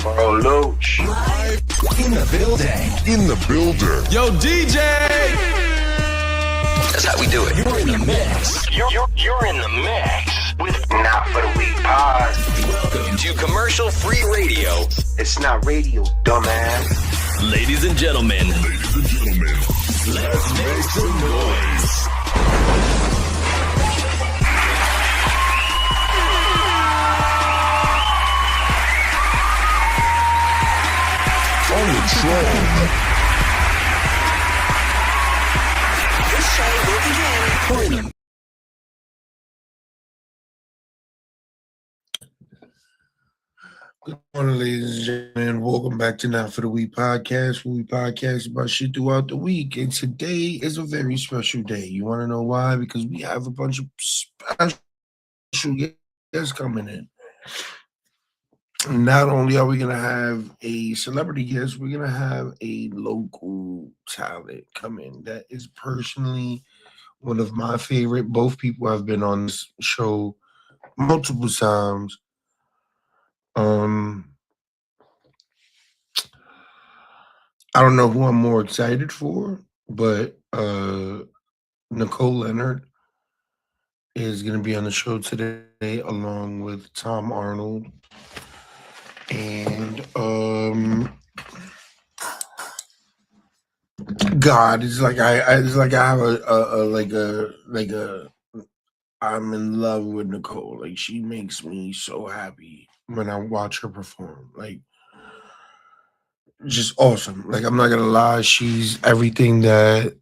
Bro, Looch. Live in the building. In the builder. Yo, DJ! That's how we do it. You're in the mix. You're in the mix with Not For The Weak Pod. Welcome to commercial-free radio. It's not radio, dumbass. Ladies and gentlemen. Let's make some noise. On the train. This show will begin. Good morning, ladies and gentlemen. Welcome back to Not For The Week podcast, where we podcast about shit throughout the week. And today is a very special day. You want to know why? Because we have a bunch of special guests coming in. Not only are we going to have a celebrity guest, we're going to have a local talent come in that is personally one of my favorite. Both people have been on this show multiple times. I don't know who I'm more excited for, but Nicole Leonard is going to be on the show today along with Tom Arnold. And God, it's like I have a I'm in love with Nicole. Like, she makes me so happy when I watch her perform. Like, just awesome. Like, I'm not gonna lie, she's everything that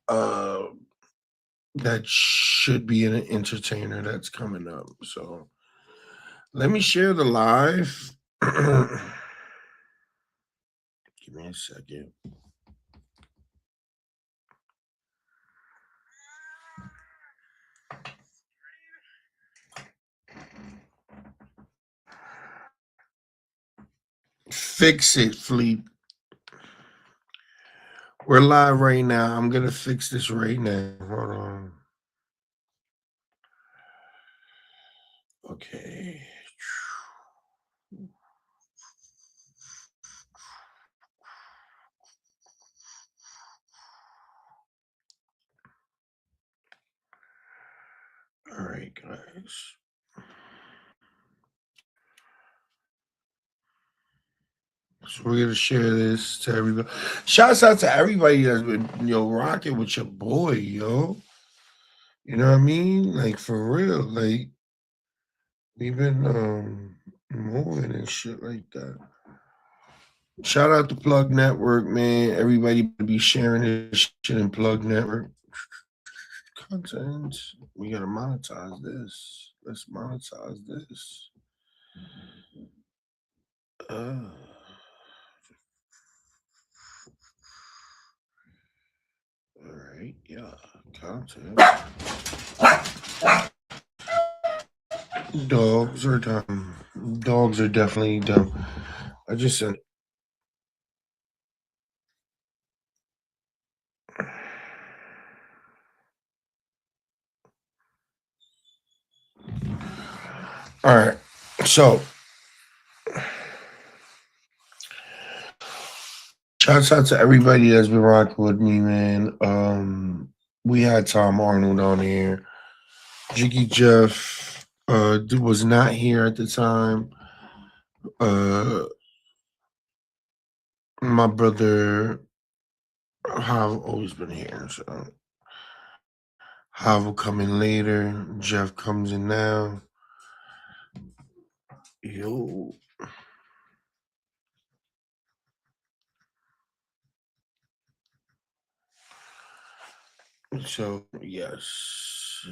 that should be an entertainer that's coming up. So let me share the live. Give me a second. Fix it, Fleet. We're live right now. I'm gonna fix this right now. Hold on. Okay. All right, guys. So we're gonna share this to everybody. Shouts out to everybody that's been, rocking with your boy, yo. You know what I mean? Like, for real. Like, we've been moving and shit like that. Shout out to Plug Network, man. Everybody be sharing this shit in Plug Network. Content. We gotta monetize this. Let's monetize this. All right, yeah, content. Dogs are dumb. Dogs are definitely dumb. I just said. All right, so shouts out to everybody that's been rocking with me, man. We had Tom Arnold on here. Jiggy Jeff was not here at the time. My brother have always been here, so Hav will come in later. Jeff comes in now. Yo. So, yes.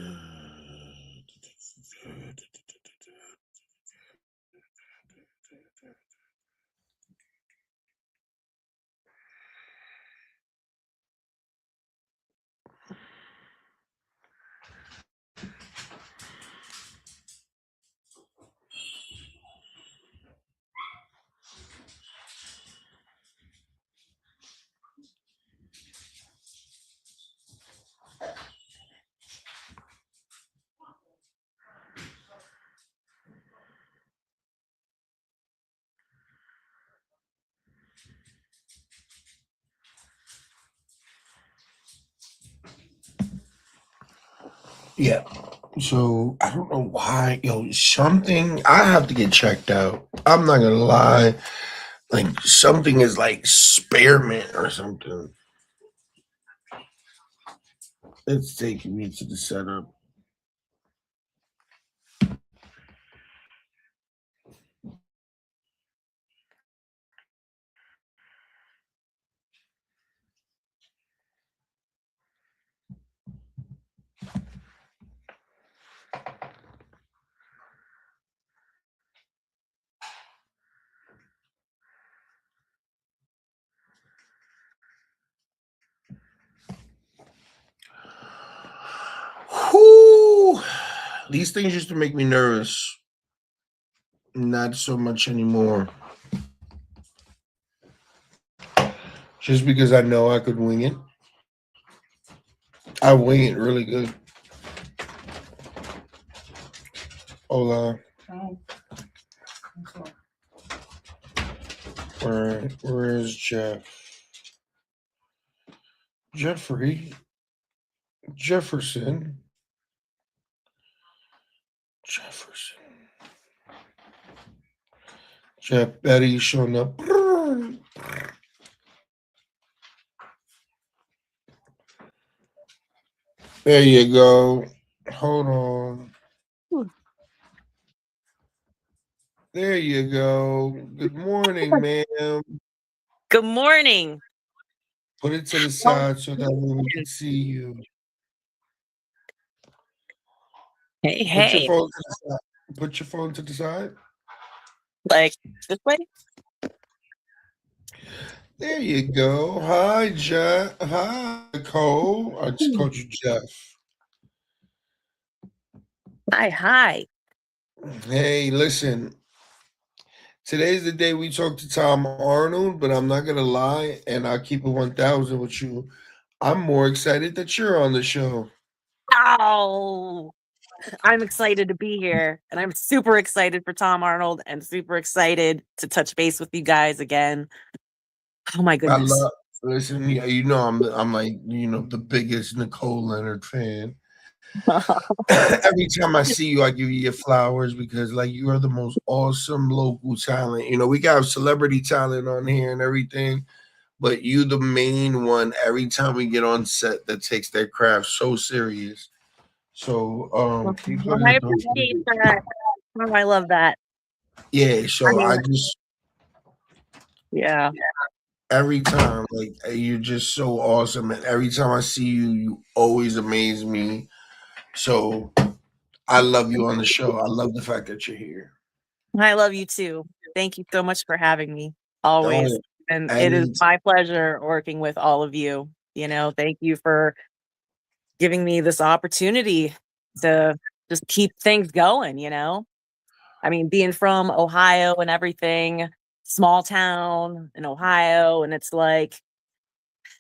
Yeah. So I don't know why, something I have to get checked out. I'm not gonna lie. Like something is like spearmint or something. It's taking me to the setup. Whew. These things used to make me nervous. Not so much anymore. Just because I know I could wing it. I wing it really good. Hola. Where's Jeff? Jeffrey. Jefferson. Jefferson. Jeff Betty showing up. There you go. Hold on. There you go. Good morning, ma'am. Good morning. Put it to the Oh, side so that way we can see you. Hey, Put your hey, phone to the side. Put your phone to the side. like this way? There you go. Hi, Jeff. Hi, Cole. I just Hmm. called you Jeff. Hi. Hey, listen. Today's the day we talk to Tom Arnold, but I'm not gonna lie, and I'll keep it 1,000 with you. I'm more excited that you're on the show. Oh, I'm excited to be here, and I'm super excited for Tom Arnold and super excited to touch base with you guys again. Oh my I goodness. love. Listen, yeah, I'm like the biggest Nicole Leonard fan. Every time I see you, I give you your flowers because like you are the most awesome local talent. We got celebrity talent on here and everything, but you the main one every time we get on set that takes their craft so serious. So keep Well, putting I it down. appreciate that. Oh, I love that. Yeah, I so mean, I just yeah, every time like you're just so awesome, and every time I see you, you always amaze me. So I love you on the show. I love the fact that you're here. I love you too. Thank you so much for having me always. Oh, And it is any my pleasure working with all of you. Thank you for giving me this opportunity to just keep things going. I mean, being from Ohio and everything, small town in Ohio, and it's like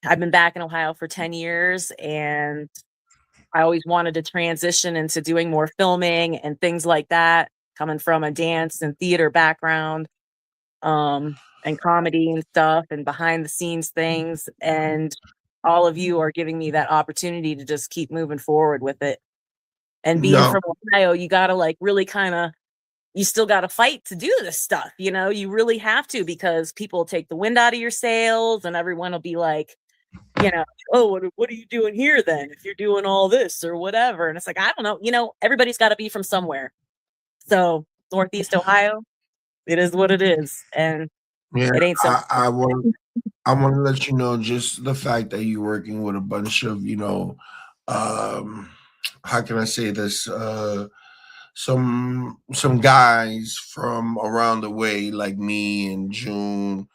I've been back in Ohio for 10 years and I always wanted to transition into doing more filming and things like that, coming from a dance and theater background, and comedy and stuff and behind the scenes things. And all of you are giving me that opportunity to just keep moving forward with it. And being no, from Ohio, you gotta like really kind of you still gotta fight to do this stuff. You really have to because people take the wind out of your sails and everyone will be like, you know, oh, what are you doing here then if you're doing all this or whatever? And it's like, I don't know, everybody's gotta be from somewhere. So Northeast Ohio, it is what it is. And yeah, it ain't so I want to let you know just the fact that you're working with a bunch of um, how can I say this? Some guys from around the way, like me and June.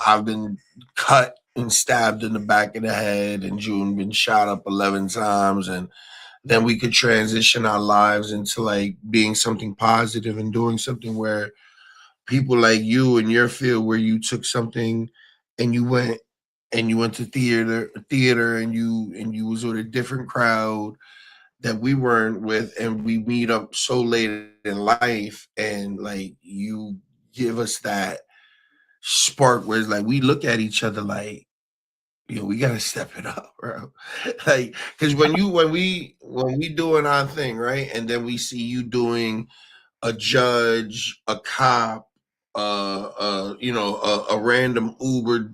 I've been cut and stabbed in the back of the head, and June been shot up 11 times, and then we could transition our lives into like being something positive and doing something where people like you in your field where you took something and you went to theater and you was with a different crowd that we weren't with, and we meet up so late in life, and like you give us that spark where it's like we look at each other like we gotta step it up, bro. Like, because when we doing our thing, right? And then we see you doing a judge, a cop, a random Uber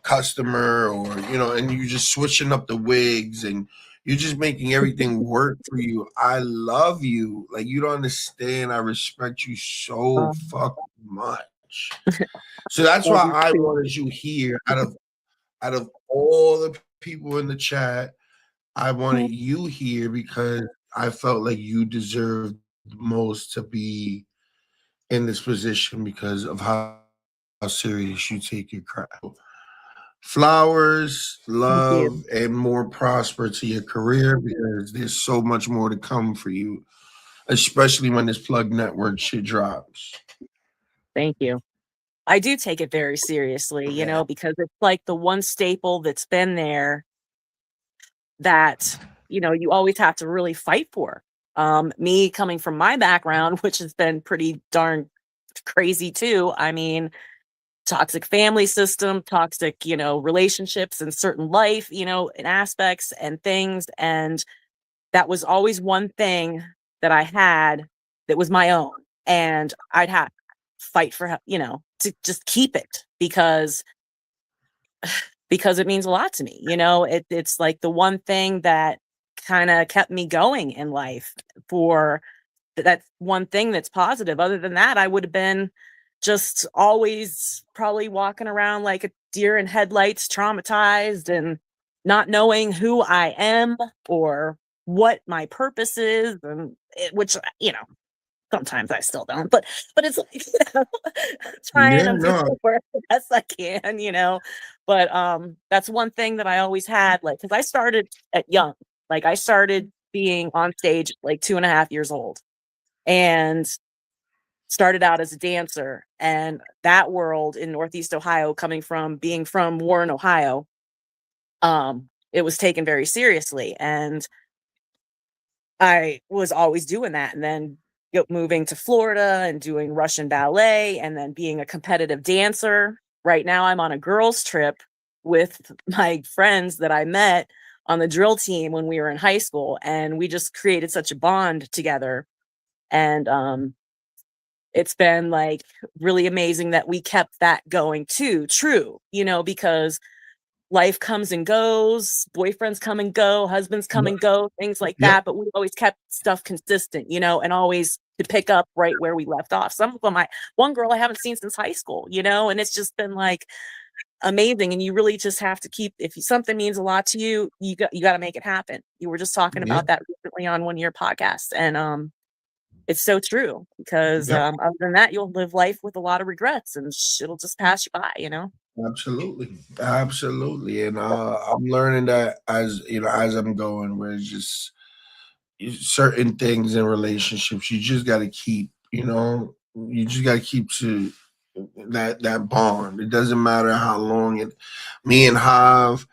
customer, or and you just switching up the wigs and you're just making everything work for you. I love you. Like, you don't understand. I respect you so Um, fucking much. So that's love why you I too. wanted you here. Out of all the people in the chat, I wanted you here because I felt like you deserved most to be in this position because of how serious you take your craft. Flowers, Thank you. love, and more prosper to your career, because there's so much more to come for you, especially when this plug network shit drops. Thank you. I do take it very seriously, Yeah. because it's like the one staple that's been there that, you always have to really fight for. Me coming from my background, which has been pretty darn crazy too. I mean, toxic family system, toxic, relationships and certain life, and aspects and things. And that was always one thing that I had that was my own. And I'd have to fight for, to just keep it because it means a lot to me. It's like the one thing that kind of kept me going in life for that's one thing that's positive. Other than that, I would have been just always probably walking around like a deer in headlights, traumatized and not knowing who I am or what my purpose is, and which sometimes I still don't, but it's like, trying, Yeah, I'm doing no, the work the best I can, But that's one thing that I always had, like, because I started at young, like I started being on stage at, like 2.5 years old, and started out as a dancer. And that world in Northeast Ohio, coming from being from Warren, Ohio, it was taken very seriously. And I was always doing that. And then moving to Florida and doing Russian ballet and then being a competitive dancer. Right now, I'm on a girls' trip with my friends that I met on the drill team when we were in high school. And we just created such a bond together. And it's been like really amazing that we kept that going too, true, because life comes and goes, boyfriends come and go, husbands come and go, things like yep, that. But we always kept stuff consistent, and always to pick up right where we left off. Some of them, one girl I haven't seen since high school, and it's just been like amazing. And you really just have to keep, if something means a lot to you, you got to make it happen. You were just talking yep, about that recently on one of your podcasts. And, it's so true because yep. other than that, you'll live life with a lot of regrets and it'll just pass you by. Absolutely, absolutely, and I'm learning that as I'm going, where it's just certain things in relationships you just got to keep. You just got to keep to that bond. It doesn't matter how long it. Me and Hav,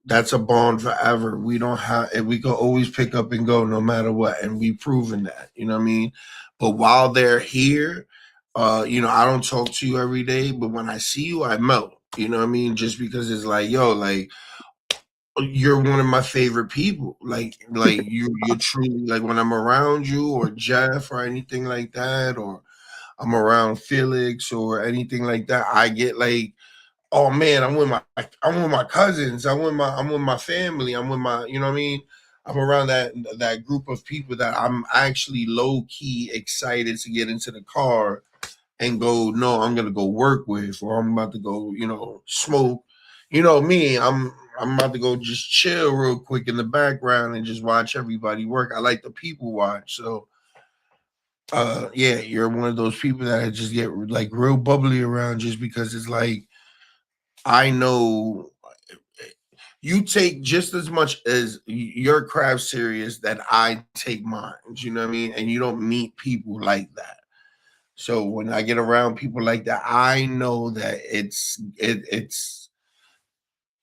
that's a bond forever. We don't have, and we can always pick up and go no matter what, and we've proven that. You know what I mean? But while they're here, I don't talk to you every day, but when I see you, I melt. You know what I mean? Just because it's like, yo, like you're one of my favorite people. Like you're truly, like, when I'm around you or Jeff or anything like that, or I'm around Felix or anything like that, I get like, oh man, I'm with my cousins, I'm with my family, I'm with my, you know what I mean? I'm around that group of people that I'm actually low key excited to get into the car and go, no, I'm gonna go work with, or I'm about to go, smoke. You know me, I'm about to go just chill real quick in the background and just watch everybody work. I like the people watch. So yeah, you're one of those people that I just get like real bubbly around, just because it's like I know you take just as much as your craft serious that I take mine. You know what I mean? And you don't meet people like that. So when I get around people like that, I know that it's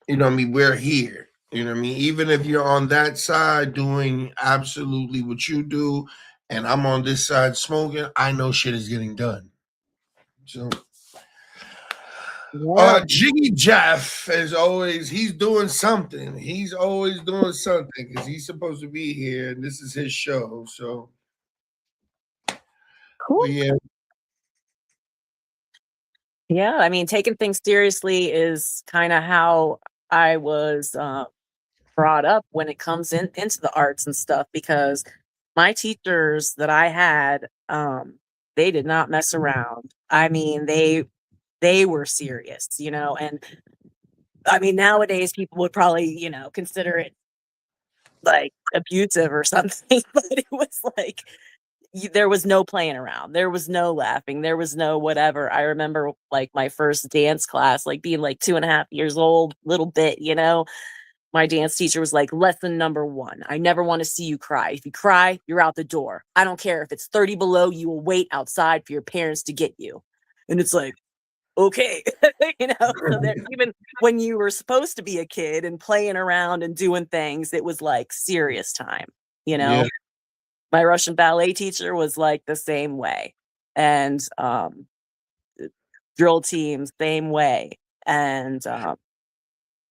what I mean, we're here. You know what I mean? Even if you're on that side doing absolutely what you do, and I'm on this side smoking, I know shit is getting done. So Yeah. Jiggy Jeff is always he's doing something. He's always doing something because he's supposed to be here and this is his show. So Cool. but yeah, Yeah. I mean, taking things seriously is kind of how I was brought up when it comes into the arts and stuff because my teachers that I had, they did not mess around. I mean, they were serious, and I mean, nowadays people would probably, consider it like abusive or something, but it was like there was no playing around. There was no laughing. There was no whatever. I remember like my first dance class, like being like 2.5 years old, little bit, my dance teacher was like, lesson number one, I never want to see you cry. If you cry, you're out the door. I don't care if it's 30 below, you will wait outside for your parents to get you. And it's like, okay, so that even when you were supposed to be a kid and playing around and doing things, it was like serious time, you know? yeah. My Russian ballet teacher was like the same way. And drill teams, same way. And a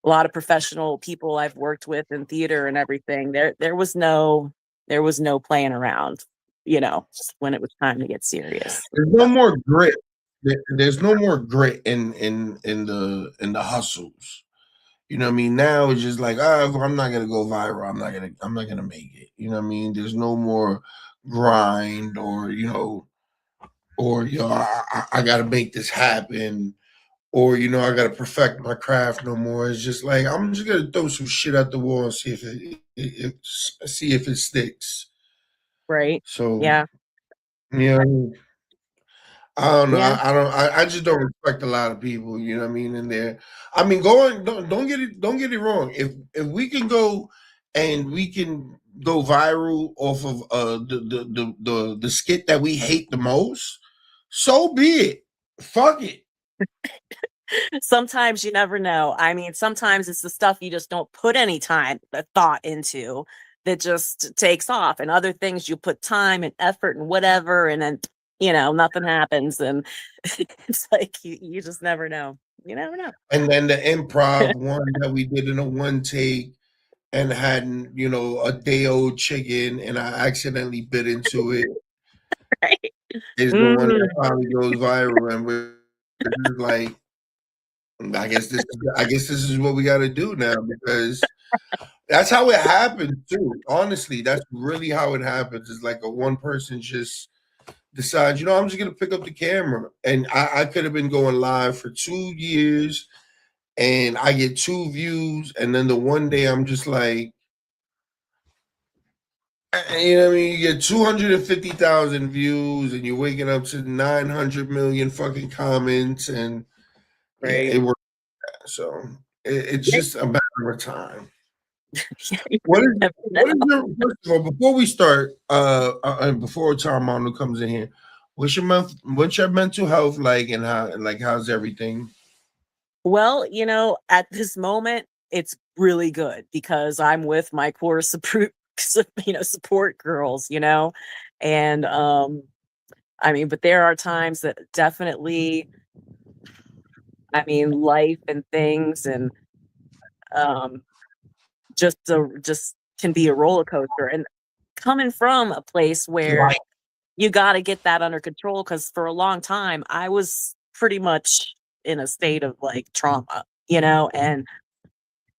lot of professional people I've worked with in theater and everything. There was no playing around, when it was time to get serious. There's no more grit. There's no more grit in the hustles. You know what I mean? Now it's just like, if I'm not gonna go viral, I'm not gonna make it. You know what I mean? There's no more grind or I gotta make this happen or I gotta perfect my craft no more. It's just like I'm just gonna throw some shit at the wall and see if it sticks. Right. So Yeah. yeah, I don't know. Yeah. I just don't respect a lot of people. You know what I mean? In there, I mean, don't get it wrong. If we can go and we can go viral off of the skit that we hate the most, so be it. Fuck it. Sometimes you never know. I mean, sometimes it's the stuff you just don't put any time, thought into that just takes off. And other things you put time and effort and whatever, and then, nothing happens. And it's like you just never know. You never know. And then the improv one that we did in a one take and had a day old chicken, and I accidentally bit into it. Right. Is the one that Mhm. probably goes viral, and we're just like, I guess this is what we got to do now because that's how it happens too. Honestly, that's really how it happens. It's like a one person just decides, I'm just gonna pick up the camera, and I could have been going live for 2 years, and I get 2 views, and then the one day I'm just like, you know what I mean? You get 250,000 views, and you're waking up to 900 million fucking comments, and yeah, Right. it works. So it's Yeah, just a matter of time. you What is never what is know. your first of all, before we start, and before Tom Arnold comes in here, what's your mental health like and how's everything? Well, at this moment, it's really good because I'm with my core support, support girls, and I mean, but there are times that definitely, I mean, life and things and um, just can be a roller coaster. And coming from a place where Right. you got to get that under control, because for a long time I was pretty much in a state of like trauma, and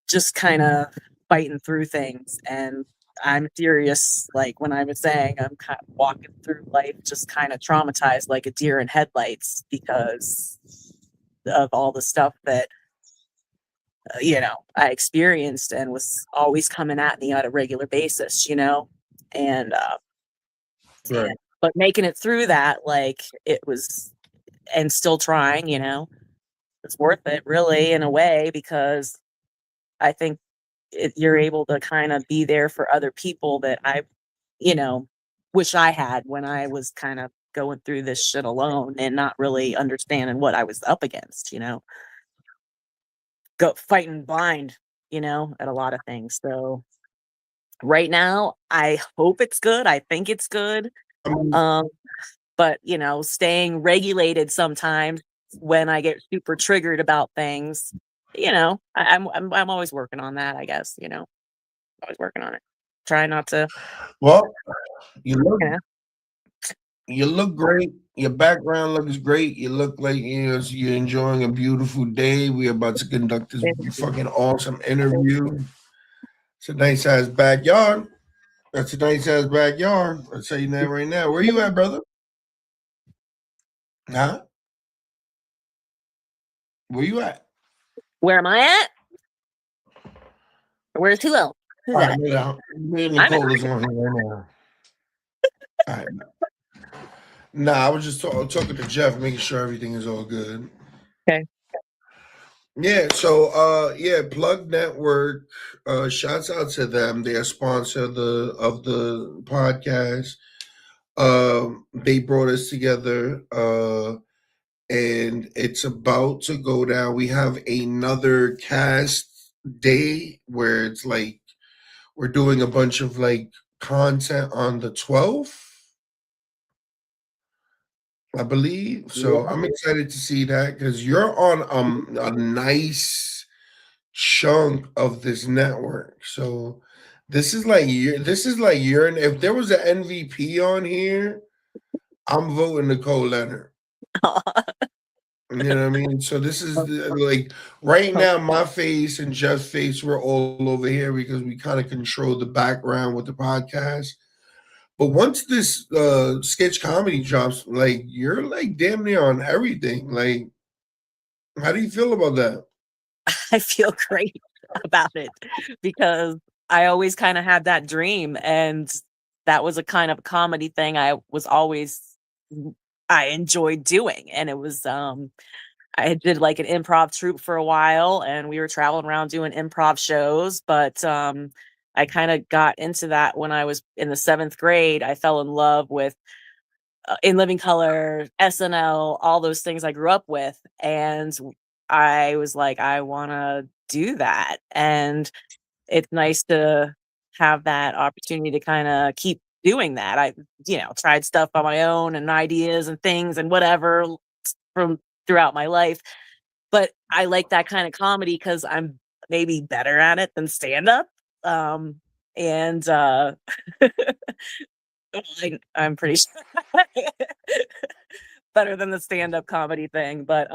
just kind of fighting through things. And I'm serious, like when I was saying I'm kind of walking through life just kind of traumatized like a deer in headlights because of all the stuff that I experienced and was always coming at me on a regular basis, and Right. but making it through that, like it was, and still trying, it's worth it really in a way, because I think you're able to kind of be there for other people that I, you know, wish I had when I was kind of going through this shit alone and not really understanding what I was up against, go fighting blind, at a lot of things. So right now, I hope it's good. I think it's good. I mean, Um, but staying regulated sometimes when I get super triggered about things, I'm always working on that, I guess, always working on it. Try not to, Well, you look you know, you look great. Your background looks great. You look like you're enjoying a beautiful day. We're about to conduct this fucking awesome interview. It's a nice ass backyard. That's a nice ass backyard. I'll tell you that right now. Where you at, brother? Huh? Where you at? where am I at? Where's who else? Who's All right, that? me and I'm at, Nicole is on here right now. All right. Nah, I was just talking to Jeff, making sure everything is all good. okay. Yeah, so Plug Network, shouts out to them. They're a sponsor of the podcast. They brought us together, and it's about to go down. We have another cast day where it's like we're doing a bunch of like content on the 12th, I believe. So I'm excited to see that because you're on a nice chunk of this network. So this is like you're if there was an MVP on here, I'm voting Nicole Leonard. You know what I mean? So this is like right now, my face and Jeff's face, we're all over here because we kind of control the background with the podcast. But once this sketch comedy drops, like you're like damn near on everything. Like, how do you feel about that? I feel great about it because I always kind of had that dream, and that was a kind of comedy thing I enjoyed doing. And it was I did like an improv troupe for a while, and we were traveling around doing improv shows, but I kind of got into that when I was in the 7th grade. I fell in love with In Living Color, SNL, all those things I grew up with, and I was like, I want to do that. And it's nice to have that opportunity to kind of keep doing that. I, tried stuff on my own and ideas and things and whatever from throughout my life. But I like that kind of comedy because I'm maybe better at it than stand up. And I'm pretty sure better than the stand up comedy thing. But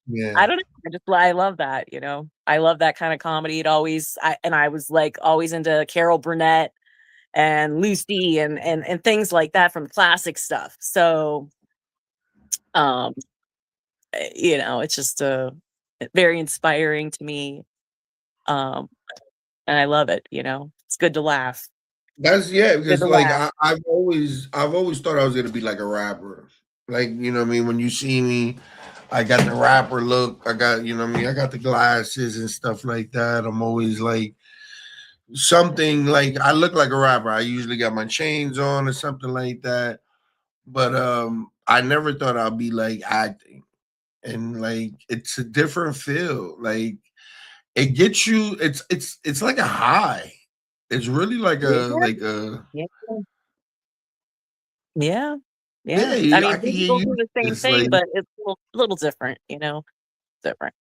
Yeah. I don't know. I love that, I love that kind of comedy. I was like always into Carol Burnett and Lucy and things like that from classic stuff. So, um, it's just very inspiring to me. Um, and I love it. It's good to laugh. That's Good because to like laugh. I've always thought I was gonna be like a rapper. Like, you know what I mean? When you see me, I got the rapper look, I got, you know what I mean, I got the glasses and stuff like that. I'm always like something like I look like a rapper. I usually got my chains on or something like that. But I never thought I'd be like acting. And like it's a different feel. Like it gets you, it's like a high. It's really like Yeah. a Yeah. Yeah. yeah, Yeah. I I mean, can hear people you. do the same It's like thing, but it's a little different, different.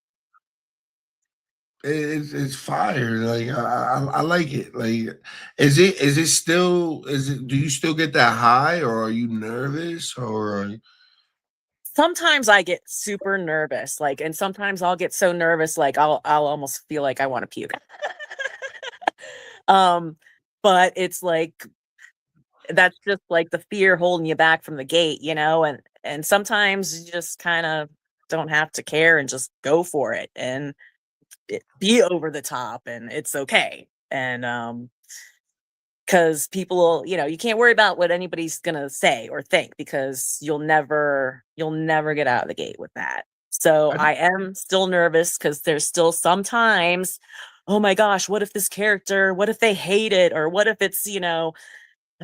it's fire. Like I like it. Like, do you still get that high, or are you nervous, or Sometimes I get super nervous, and sometimes I'll get so nervous, I'll almost feel like I want to puke. um, but it's like that's just like the fear holding you back from the gate, and sometimes you just kind of don't have to care and just go for it and be over the top, and it's okay. And because people, you can't worry about what anybody's gonna say or think because you'll never get out of the gate with that. So I, I am still nervous because there's still sometimes, oh my gosh, what if they hate it, or what if it's,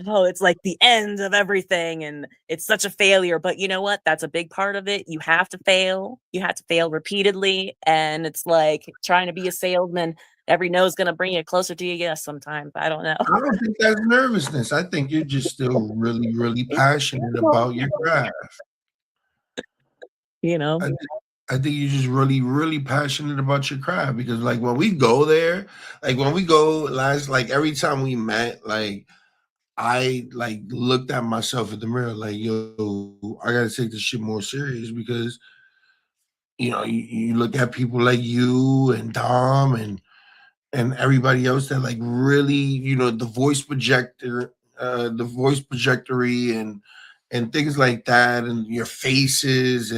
oh, it's like the end of everything and it's such a failure. But you know what? That's a big part of it. You have to fail. You have to fail repeatedly. And it's like trying to be a salesman. Every no is going to bring you closer to your yes sometimes. I don't know. I don't think that's nervousness. I think you're just still really, really passionate about your craft. You know, I think, I think you're just really, really passionate about your craft because, like, when we go there, like when we go last, like every time we met, like I like looked at myself in the mirror, like, yo, I gotta take this shit more serious because you look at people like you and Dom and everybody else that like really, the voice projector, the voice projectory and things like that, and your faces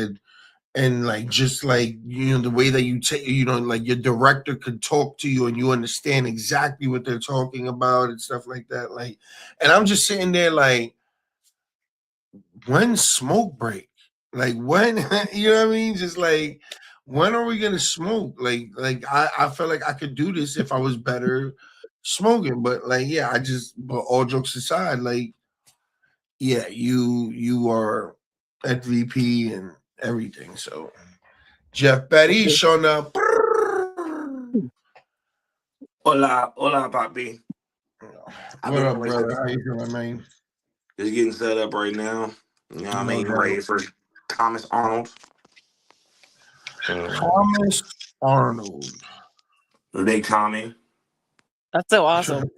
and like just like the way that you take, like your director could talk to you and you understand exactly what they're talking about and stuff like that. Like, and I'm just sitting there like, when smoke break? Like when you know what I mean? Just like when are we gonna smoke? Like I feel like I could do this if I was better smoking, but like yeah, but all jokes aside, like yeah, you are MVP and everything. So Jeff Betty showing up. Hola, hola, papi. I've What been up, really brother? How you doing, man? just getting set up right now. You know what I No mean? doubt. Ready for Thomas Arnold. Thomas Arnold. The big Tommy. that's so awesome.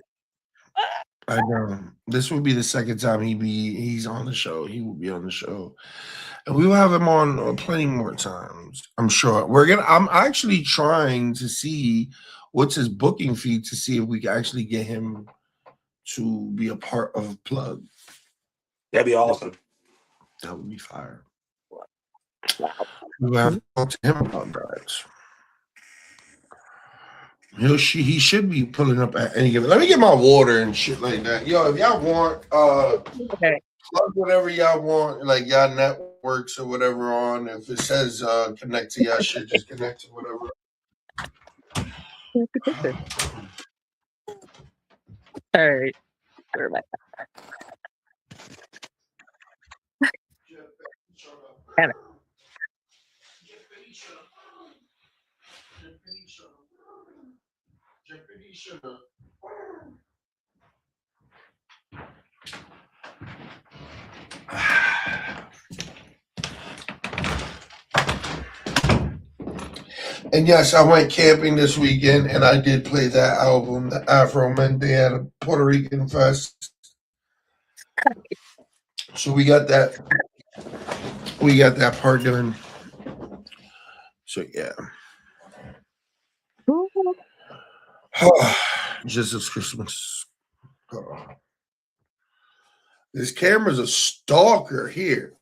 I know. This will be the second time he's on the show. He will be on the show. And we will have him on plenty more times. I'm sure. I'm actually trying to see what's his booking fee to see if we can actually get him to be a part of Plug. That'd be awesome. That would be fire. Wow. We will have to talk to him about that. He should be pulling up at any given. Let me get my water and shit like that. Yo, if y'all want Okay. plug whatever y'all want, like y'all networks or whatever on. If it says connect to y'all shit, just connect to whatever. All right. Sure, bye. Anna. And yes, I went camping this weekend, and I did play that album, the Afro Men. They had a Puerto Rican fest, so we got that. We got that part done. So yeah, Jesus Christmas. Oh. This camera's a stalker here.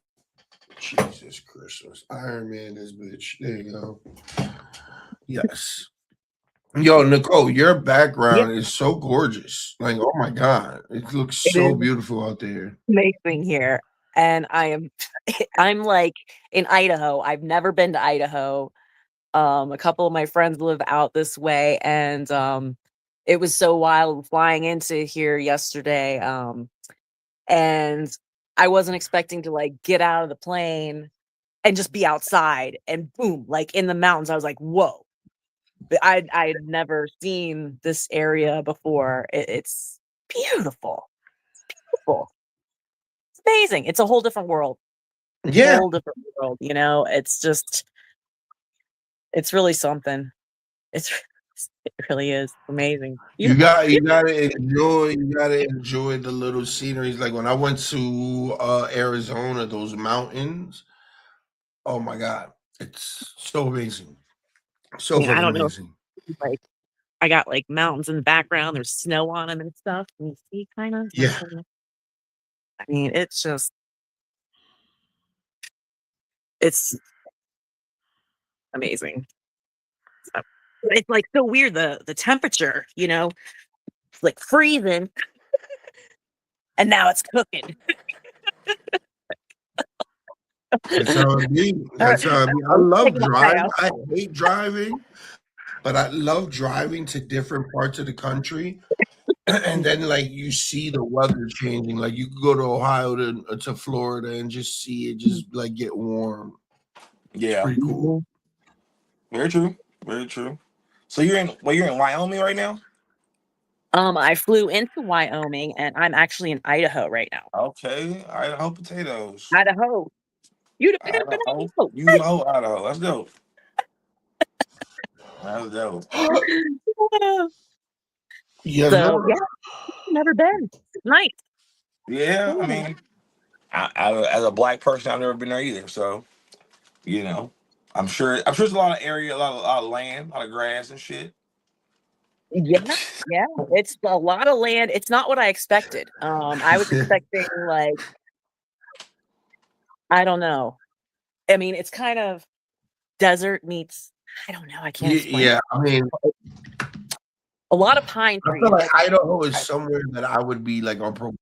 Jesus Christmas. Iron Man, this bitch. There you go. Yes. Yo, Nicole, your Yeah, background is so gorgeous. Like, oh my God. It looks it so is beautiful out there. amazing here. And I'm like in Idaho. I've never been to Idaho. A couple of my friends live out this way, and it was so wild flying into here yesterday. And I wasn't expecting to like get out of the plane and just be outside and boom, like in the mountains. I was like, whoa. I had never seen this area before. It's beautiful. Beautiful. It's amazing. It's a whole different world. Yeah. Whole different world, it's really something. It's it really is amazing. You Beautiful. gotta enjoy the little sceneries. Like when I went to Arizona, those mountains. Oh my God. It's so amazing. I So mean, I fucking don't know amazing. if like I got like mountains in the background, there's snow on them and stuff. Can you see kind of? Yeah. I mean, it's amazing. So, it's like so weird the temperature, it's like freezing and now it's cooking. That's how it be. That's how it be. I I'm love taking my driving. out. I hate driving, but I love driving to different parts of the country. And then like you see the weather changing. Like you could go to Ohio to Florida and just see it just like get warm. It's Yeah. pretty cool. Very true. Very true. So you're in Wyoming right now? I flew into Wyoming and I'm actually in Idaho right now. Okay. Idaho potatoes. Idaho. You'd have been Idaho. out. You know Idaho. That's dope. That's dope. Yes, So sir. yeah, never been. Nice. Yeah, I Yeah. mean, as a black person, I've never been there either. So, you know, I'm sure there's a lot of area, a lot of land, a lot of grass and shit. Yeah, yeah. It's a lot of land. It's not what I expected. I was expecting like, I don't know. I mean, it's kind of desert meets, I don't know. I can't explain. Yeah, I mean, A lot of pine I trees. feel like Idaho is somewhere that I would be like on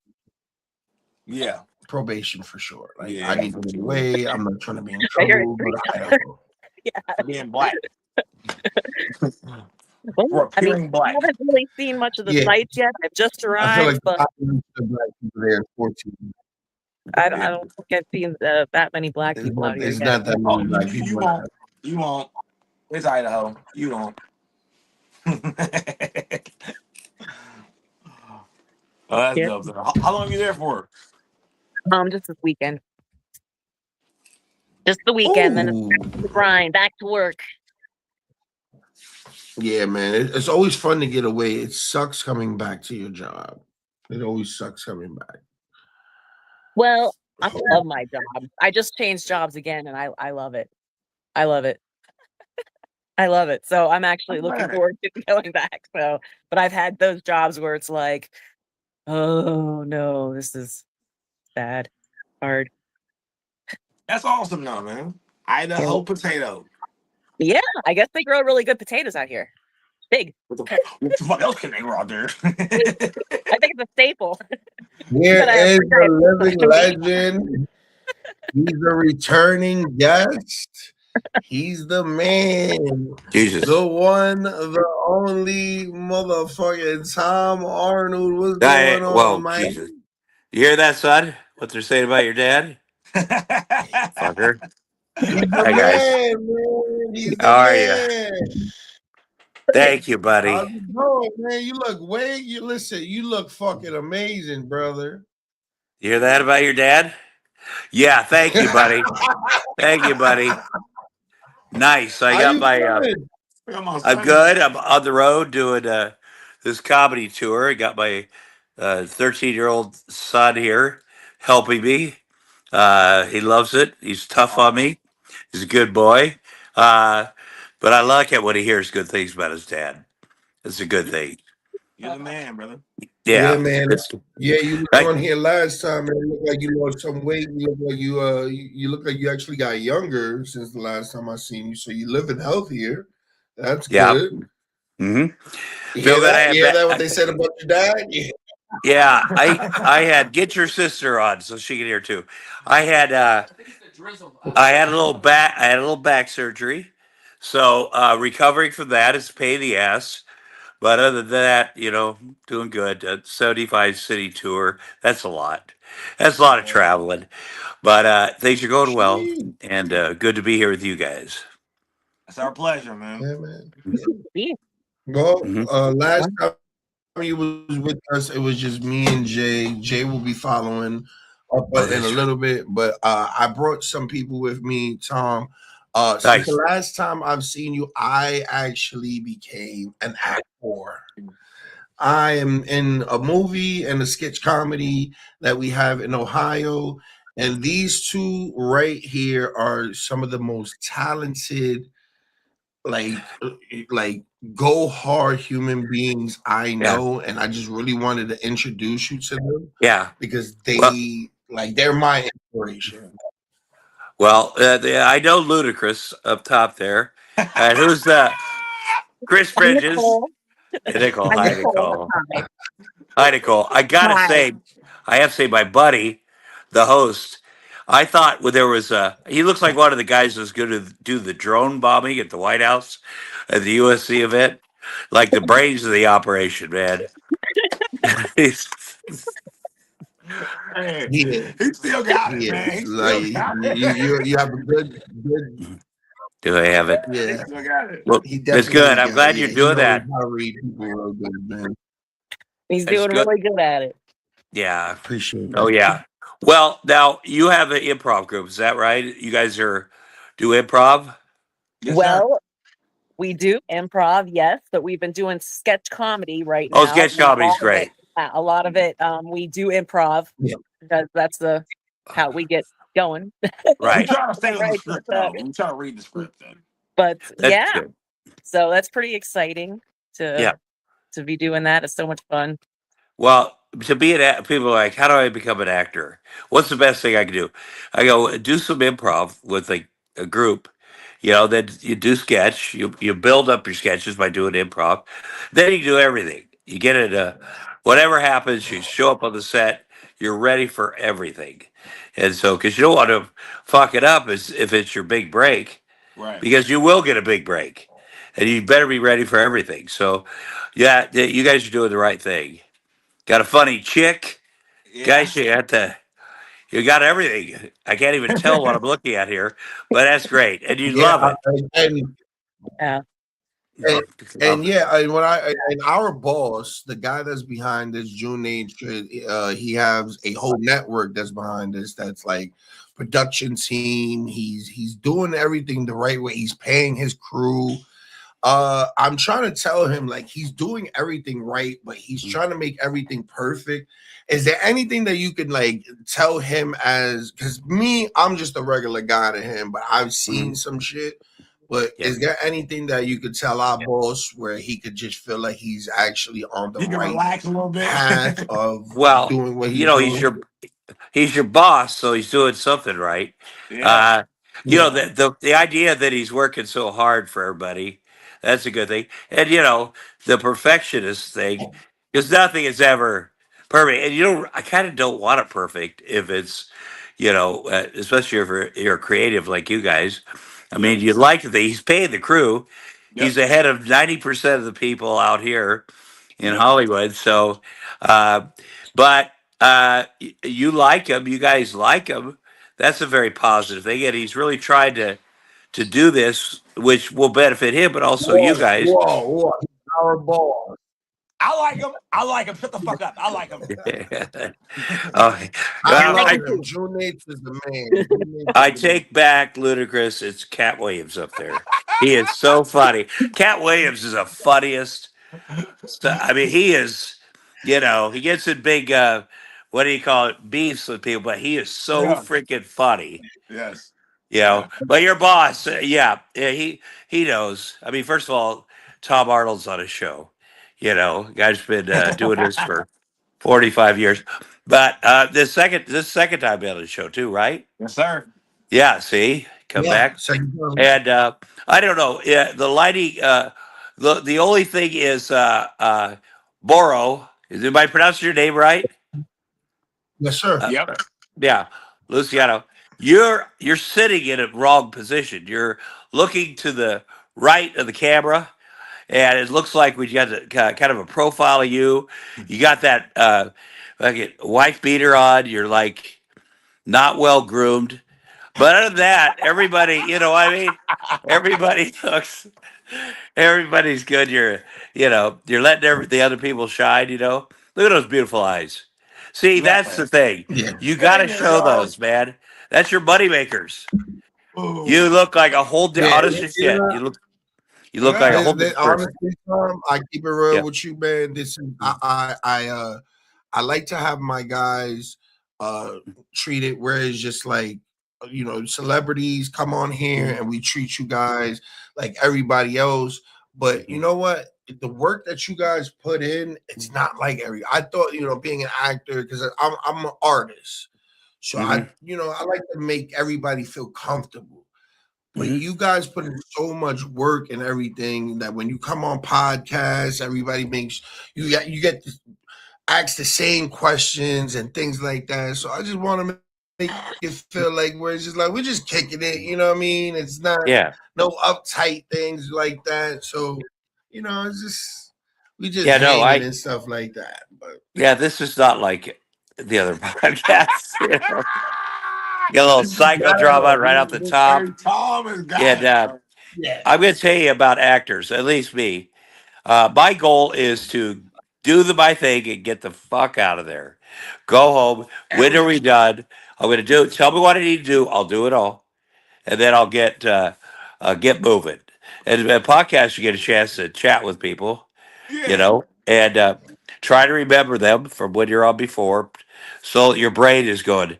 Yeah, probation for sure. Like yeah. I need to get away. I'm not trying to be in I hear trouble. Go to Idaho. For being black, Well, for I mean, appearing I black. haven't really seen much of the Yeah, sights yet. I've just I feel arrived, like but I used to black people there in 14. I Yeah. don't think I've seen that many black people out here It's yet. not that Oh, many black you people. won't. You won't. It's Idaho. You won't. Oh, that's Yeah. dope. Though. How long are you there for? Just this weekend. Just the weekend, then it's Ooh, back to the grind, back to work. yeah, man. It's always fun to get away. It sucks coming back to your job. It always sucks coming back. Well, I love my job. I just changed jobs again, and I love it. I love it. I love it. So I'm actually looking Alright. forward to going back. So, but I've had those jobs where it's like, oh no, this is bad, hard. That's awesome, though, man. Idaho Yeah. potato. Yeah, I guess they grow really good potatoes out here. Big. What the fuck else can they grow out there? I think it's a staple. Here But I is forgot the living it's- legend. He's a returning guest. He's the man. Jesus. The one, the only motherfucking Tom Arnold. What's going on, Whoa, man? Jesus. You hear that, son? What they're saying about your dad? Fucker. He's the Hi, guys. man. He's the How are you? man. Thank you, How's buddy. it going, man? You look you look fucking amazing, brother. You hear that about your dad? Yeah, thank you, buddy. Thank you, buddy. Nice. I How got you my. feeling? Come on, I'm son. good. I'm on the road doing this comedy tour. I got my 13-year-old son here helping me. He loves it. He's tough on me. He's a good boy. But I like it when he hears good things about his dad. It's a good thing. You're the man, brother. Yeah, Yeah. man. It's, Yeah, you right. were on here last time, man. You look like you lost some weight. You look like you look like you actually got younger since the last time I seen you. So you living healthier. That's Yeah. good. Mm-hmm. You Feel hear that I that? have You hear that- that what they said about your dad? Yeah. Yeah, I had get your sister on so she can hear too. I had a little back surgery. So recovering from that is a pain in the ass. But other than that, doing good. 75 city tour. That's a lot. That's a lot of traveling. But things are going well Sweet. and good to be here with you guys. It's our pleasure, man. Yeah, man. Yeah. Well, Mhm. last time you was with us, it was just me and Jay. Jay will be following up Oh, in a that's little bit, but I brought some people with me, Tom. Since nice. the last time I've seen you, I actually became an actor. I am in a movie and a sketch comedy that we have in Ohio, and these two right here are some of the most talented, like go hard human beings I Yeah. know, and I just really wanted to introduce you to them Yeah. because Well, they're my inspiration. well, I know Ludacris up top there. And who's the Chris I'm Bridges? Nicole. Nicole. I'm Hi, Nicole. Nicole. Hi. Hi, Nicole. I gotta Hi. say, I have to say, my buddy, the host, I thought there was he looks like one of the guys that's going to do the drone bombing at the White House at the USC event, like the brains of the operation, man. He's- Hey, Yeah, he still got it, yeah. man. He Like still got you have a good. Do I have it? He Yeah, still got it. Well, he it's definitely good. I'm got glad it. you're Yeah, he doing knows that. how to read people real good, man. He's It's doing good. really good at it. Yeah. Appreciate Oh, that. yeah. Well, now you have an improv group. Is that right? You guys do improv? Yes, sir. Well, we do improv, yes, but we've been doing sketch comedy right Oh, now. sketch comedy's great. A lot of it, we do improv Yeah. because that's how we get going. We Right. try to stay on the Right, script though. We try to read the script then. but That's yeah, good. so that's pretty exciting Yeah. to be doing that. It's so much fun. Well, to be people are like, how do I become an actor? What's the best thing I can do? I go do some improv with a group. Then you do sketch. You build up your sketches by doing improv. Then you do everything. You get it. Whatever happens, you show up on the set. You're ready for everything. And so, because you don't want to fuck it up, if it's your big break, Right. because you will get a big break, and you better be ready for everything. So, yeah, you guys are doing the right thing. Got a funny chick. Yeah. Guys, you got everything. I can't even tell what I'm looking at here, but that's great. And you Yeah, love it. and Yeah. and yeah, and our boss, the guy that's behind this June Nature, he has a whole network that's behind this. That's like production team. He's doing everything the right way. He's paying his crew. I'm trying to tell him like he's doing everything right, but he's trying to make everything perfect. Is there anything that you could like tell him as because me, I'm just a regular guy to him, but I've seen some shit. But Yeah. is there anything that you could tell our boss where he could just feel like he's actually on the You can right relax a little bit. path of Well, doing what he's doing? he's your boss, so he's doing something right. Yeah. Yeah. The idea that he's working so hard for everybody, that's a good thing. And the perfectionist thing, because nothing is ever perfect. And I kind of don't want it perfect if it's, especially if you're creative like you guys. I mean, you'd like to think he's paying the crew. Yep. He's ahead of 90% of the people out here in Yep. Hollywood. So, but you like him, you guys like him. That's a very positive thing, and he's really tried to do this, which will benefit him, but also you guys. Whoa, our boss. I like him. I like him. Shut the fuck up. I like him. Okay. I love I, him. June Nature is the man. June Nature I is the man. take back Ludacris. It's Cat Williams up there. He is so funny. Cat Williams is the funniest. I mean, he is. He gets in big. What do you call it? Beefs with people, but he is so Yeah. freaking funny. Yes. But your boss, he knows. I mean, first of all, Tom Arnold's on his show. Guy's been doing this for 45 years. But this second time on the show too, right? Yes, sir. Yeah. See, come back. Second time. And I don't know. Yeah, the lighting. The only thing is Boro. Am I pronouncing your name right? Yes, sir. Yep. Yeah, Luciano. You're sitting in a wrong position. You're looking to the right of the camera, and it looks like we got kind of a profile of you. You got that like wife beater on. You're like not well groomed. But other than that, everybody, I mean, everybody everybody's good. You're letting the other people shine. Look at those beautiful eyes. See, that's the thing. Yeah. You got to Thank you, show dog. those, man. That's your money makers. Ooh. You look like a whole Yeah, honest as shit. yeah. You look like a whole different person. Honestly, Tom, I keep it real Yeah. with you, man. This is I like to have my guys treat it where it's just like celebrities come on here and we treat you guys like everybody else. But you know what? The work that you guys put in, it's not like I thought, being an actor, because I'm an artist. So I like to make everybody feel comfortable. But you guys put in so much work and everything that when you come on podcasts, everybody makes you get to ask the same questions and things like that. So I just want to make it feel like we're just kicking it. You know what I mean? It's not no uptight things like that. So it's just we just hanging and stuff like that. But this is not like the other podcasts. Get a little psychodrama right off the top. Tom is got And yeah. I'm going to tell you about actors, at least me. My goal is to do my thing and get the fuck out of there. Go home. When are we done? I'm going to do it. Tell me what I need to do. I'll do it all, and then I'll get moving. And a podcast, you get a chance to chat with people, Yeah. and try to remember them from when you're on before, so your brain is going,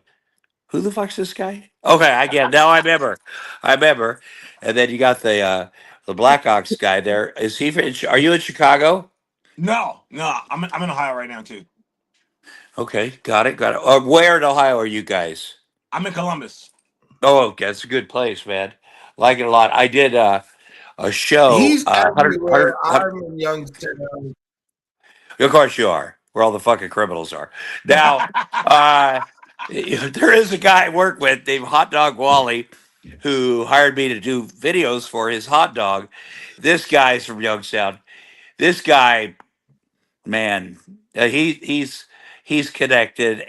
who the fuck's this guy? Okay, I get it. Now I remember. I remember. And then you got the Blackhawks guy there. Is he? Are you in Chicago? No, I'm in Ohio right now too. Okay, got it, got it. Where in Ohio are you guys? I'm in Columbus. Oh, okay, it's a good place, man. Like it a lot. I did a show. He's everywhere. I'm in Youngstown. Of course you are. Where all the fucking criminals are. Now, there is a guy I work with named Hot Dog Wally who hired me to do videos for his hot dog. This guy's from Youngstown. This guy, man, he's connected,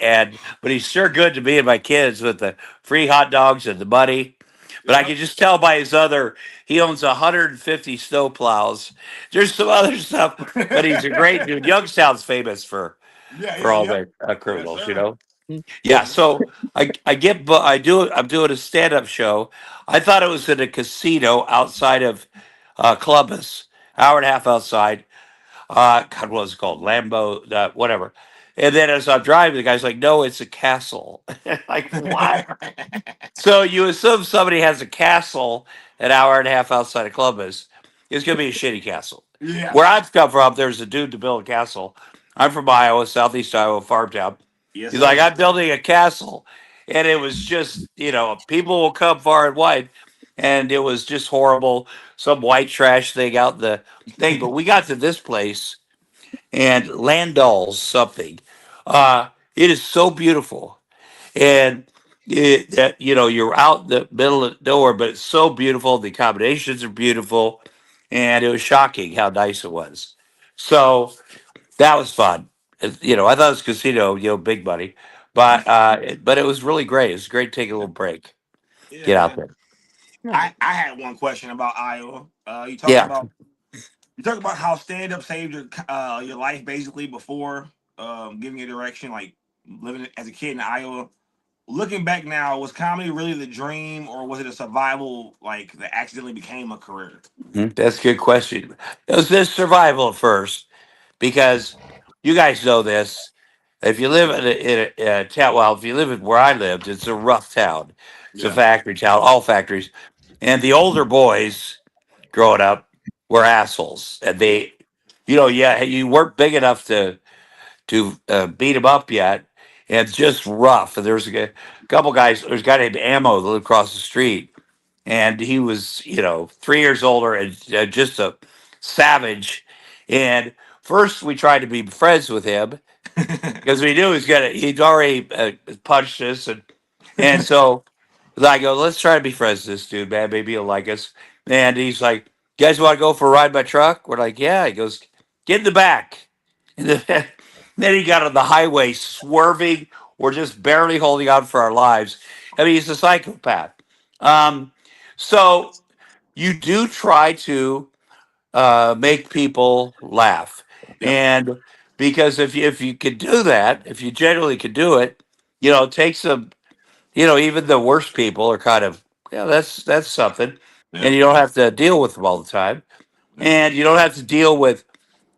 but he's sure good to me and my kids with the free hot dogs and the money. But I can just tell by he owns 150 snow plows. There's some other stuff, but he's a great dude. Youngstown's famous for all their criminals, Yeah, so I'm doing a stand up show. I thought it was in a casino outside of Columbus, hour and a half outside. God, what was it called? Lambo, whatever. And then as I'm driving, the guy's like, "No, it's a castle." Like, what? So you assume somebody has a castle an hour and a half outside of Columbus. It's going to be a shitty castle. Yeah. Where I've come from, there's a dude to build a castle. I'm from Iowa, southeast Iowa, farm town. Yes, He's sir. like, I'm building a castle. And it was just, people will come far and wide. And it was just horrible. Some white trash thing out in the thing. But we got to this place and Landall's something. It is so beautiful. And you're out in the middle of nowhere, but it's so beautiful. The accommodations are beautiful. And it was shocking how nice it was. So that was fun. I thought it was casino, big money, but it was really great. It was great to take a little break, Yeah, get out man. there. I had one question about Iowa. Yeah, You talk about how stand up saved your life basically before giving you direction, like living as a kid in Iowa. Looking back now, was comedy really the dream, or was it a survival like that accidentally became a career? that's a good question. It was this survival at first because you guys know this. If you live in a town, well, if you live in where I lived, it's a rough town. It's a Yeah. factory town, all factories, and the older boys growing up were assholes, and you weren't big enough to beat him up yet, and just rough. And there was a couple guys. There's a guy named Ammo that lived across the street, and he was 3 years older and just a savage. And first, we tried to be friends with him because we knew he'd already punched us, and so I go, let's try to be friends with this dude, man. Maybe he'll like us. And he's like, you guys want to go for a ride in my truck? We're like, yeah. He goes, get in the back. And then he got on the highway swerving. We're just barely holding on for our lives. I mean, he's a psychopath. So you do try to make people laugh. Yep. And because if you could do that, if you generally could do it, it takes some, even the worst people are kind of, that's something. Yep. And you don't have to deal with them all the time. And you don't have to deal with,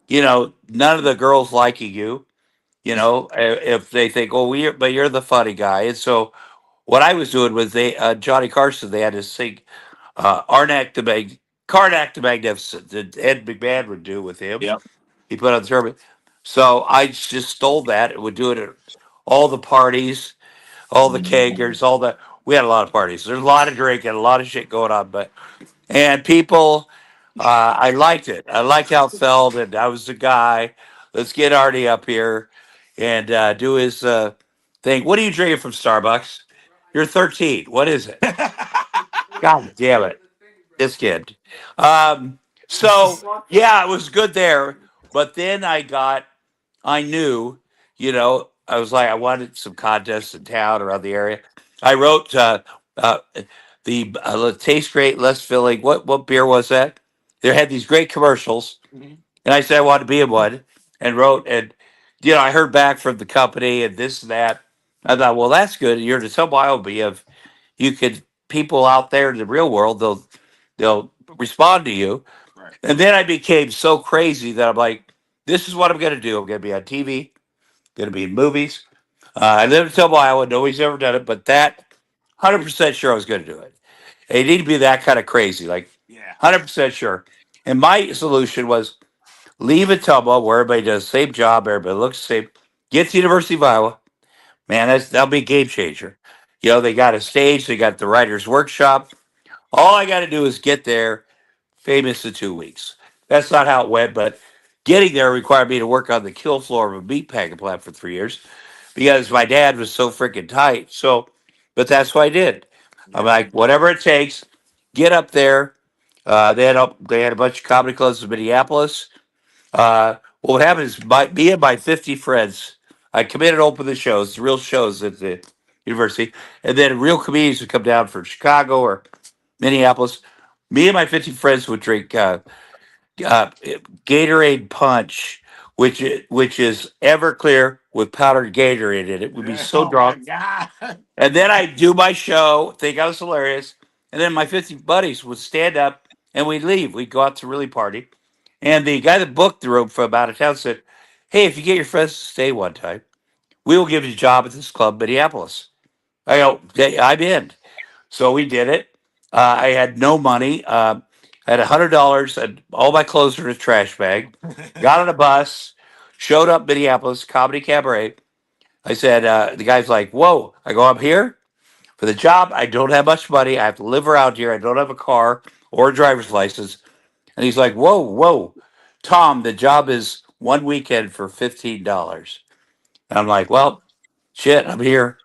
none of the girls liking you, if they think, oh, but you're the funny guy. And so what I was doing was Johnny Carson, they had to sing Karnak the Magnificent that Ed McMahon would do with him. Yep. He put on the tournament. So I just stole that and would do it at all the parties, all the keggers, we had a lot of parties. There's a lot of drinking, a lot of shit going on, and people, I liked it. I liked how it felt, and I was the guy. Let's get Artie up here and do his thing. What are you drinking from Starbucks? You're 13. What is it? God damn it. This kid. So, yeah, it was good there. But then I knew, I was like, I wanted some contests in town around the area. I wrote the taste great, less filling. What beer was that? They had these great commercials, Mhm. and I said I wanted to be in one. and wrote, and I heard back from the company and this and that. I thought, well, that's good. You're to tell Wyoming if you could people out there in the real world, they'll respond to you. Right. And then I became so crazy that I'm like, this is what I'm going to do. I'm going to be on TV, going to be in movies. I live in Tobo, Iowa. Nobody's ever done it, but that 100% sure I was going to do it. And you need to be that kind of crazy, like Yeah. 100% sure. And my solution was leave at Tobo, where everybody does the same job, everybody looks the same. Get to the University of Iowa. Man, that'll be a game changer. They got a stage, they got the writer's workshop. All I got to do is get there, famous in 2 weeks. That's not how it went, but getting there required me to work on the kill floor of a meat packing plant for 3 years because my dad was so freaking tight. So, but that's what I did. I'm like, whatever it takes, get up there. They had a bunch of comedy clubs in Minneapolis. What would happen is me and my 50 friends, I come in and open the shows, the real shows at the university, and then real comedians would come down from Chicago or Minneapolis. Me and my 50 friends would drink Gatorade Punch, which is Everclear with powdered Gatorade in it. We'd be so Oh my drunk. God. And then I'd do my show, think I was hilarious. And then my 50 buddies would stand up and we'd leave. We'd go out to really party. And the guy that booked the room from out of town said, hey, if you get your friends to stay one time, we will give you a job at this club, Minneapolis. I go, "Okay, I'm in." So we did it. I had no money. I had $100 and all my clothes were in a trash bag. Got on a bus, showed up Minneapolis Comedy Cabaret. I said, the guy's like, whoa. I go, I'm here for the job. I don't have much money. I have to live around here. I don't have a car or a driver's license. And he's like, whoa, whoa. Tom, the job is one weekend for $15. And I'm like, well, shit, I'm here.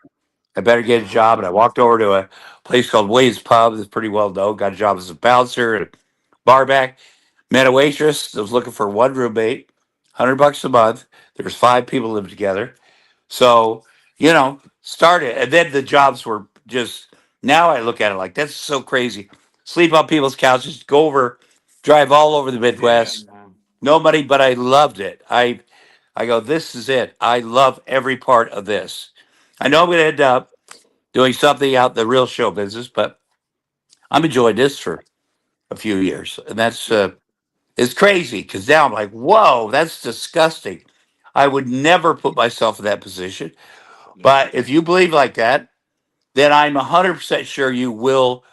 I better get a job. And I walked over to a place called Wade's Pub. That's pretty well known. Got a job as a bouncer and bar back. Met a waitress that was looking for one roommate, $100 a month. There's 5 people living together. So, started. And then the jobs were just, now I look at it like, that's so crazy. Sleep on people's couches, go over, drive all over the Yeah, Midwest. man. No money, but I loved it. I go, this is it. I love every part of this. I know I'm going to end up doing something out in the real show business, but I'm enjoying this for a few years. And that's, it's crazy because now I'm like, whoa, that's disgusting. I would never put myself in that position. But if you believe like that, then I'm 100% sure you will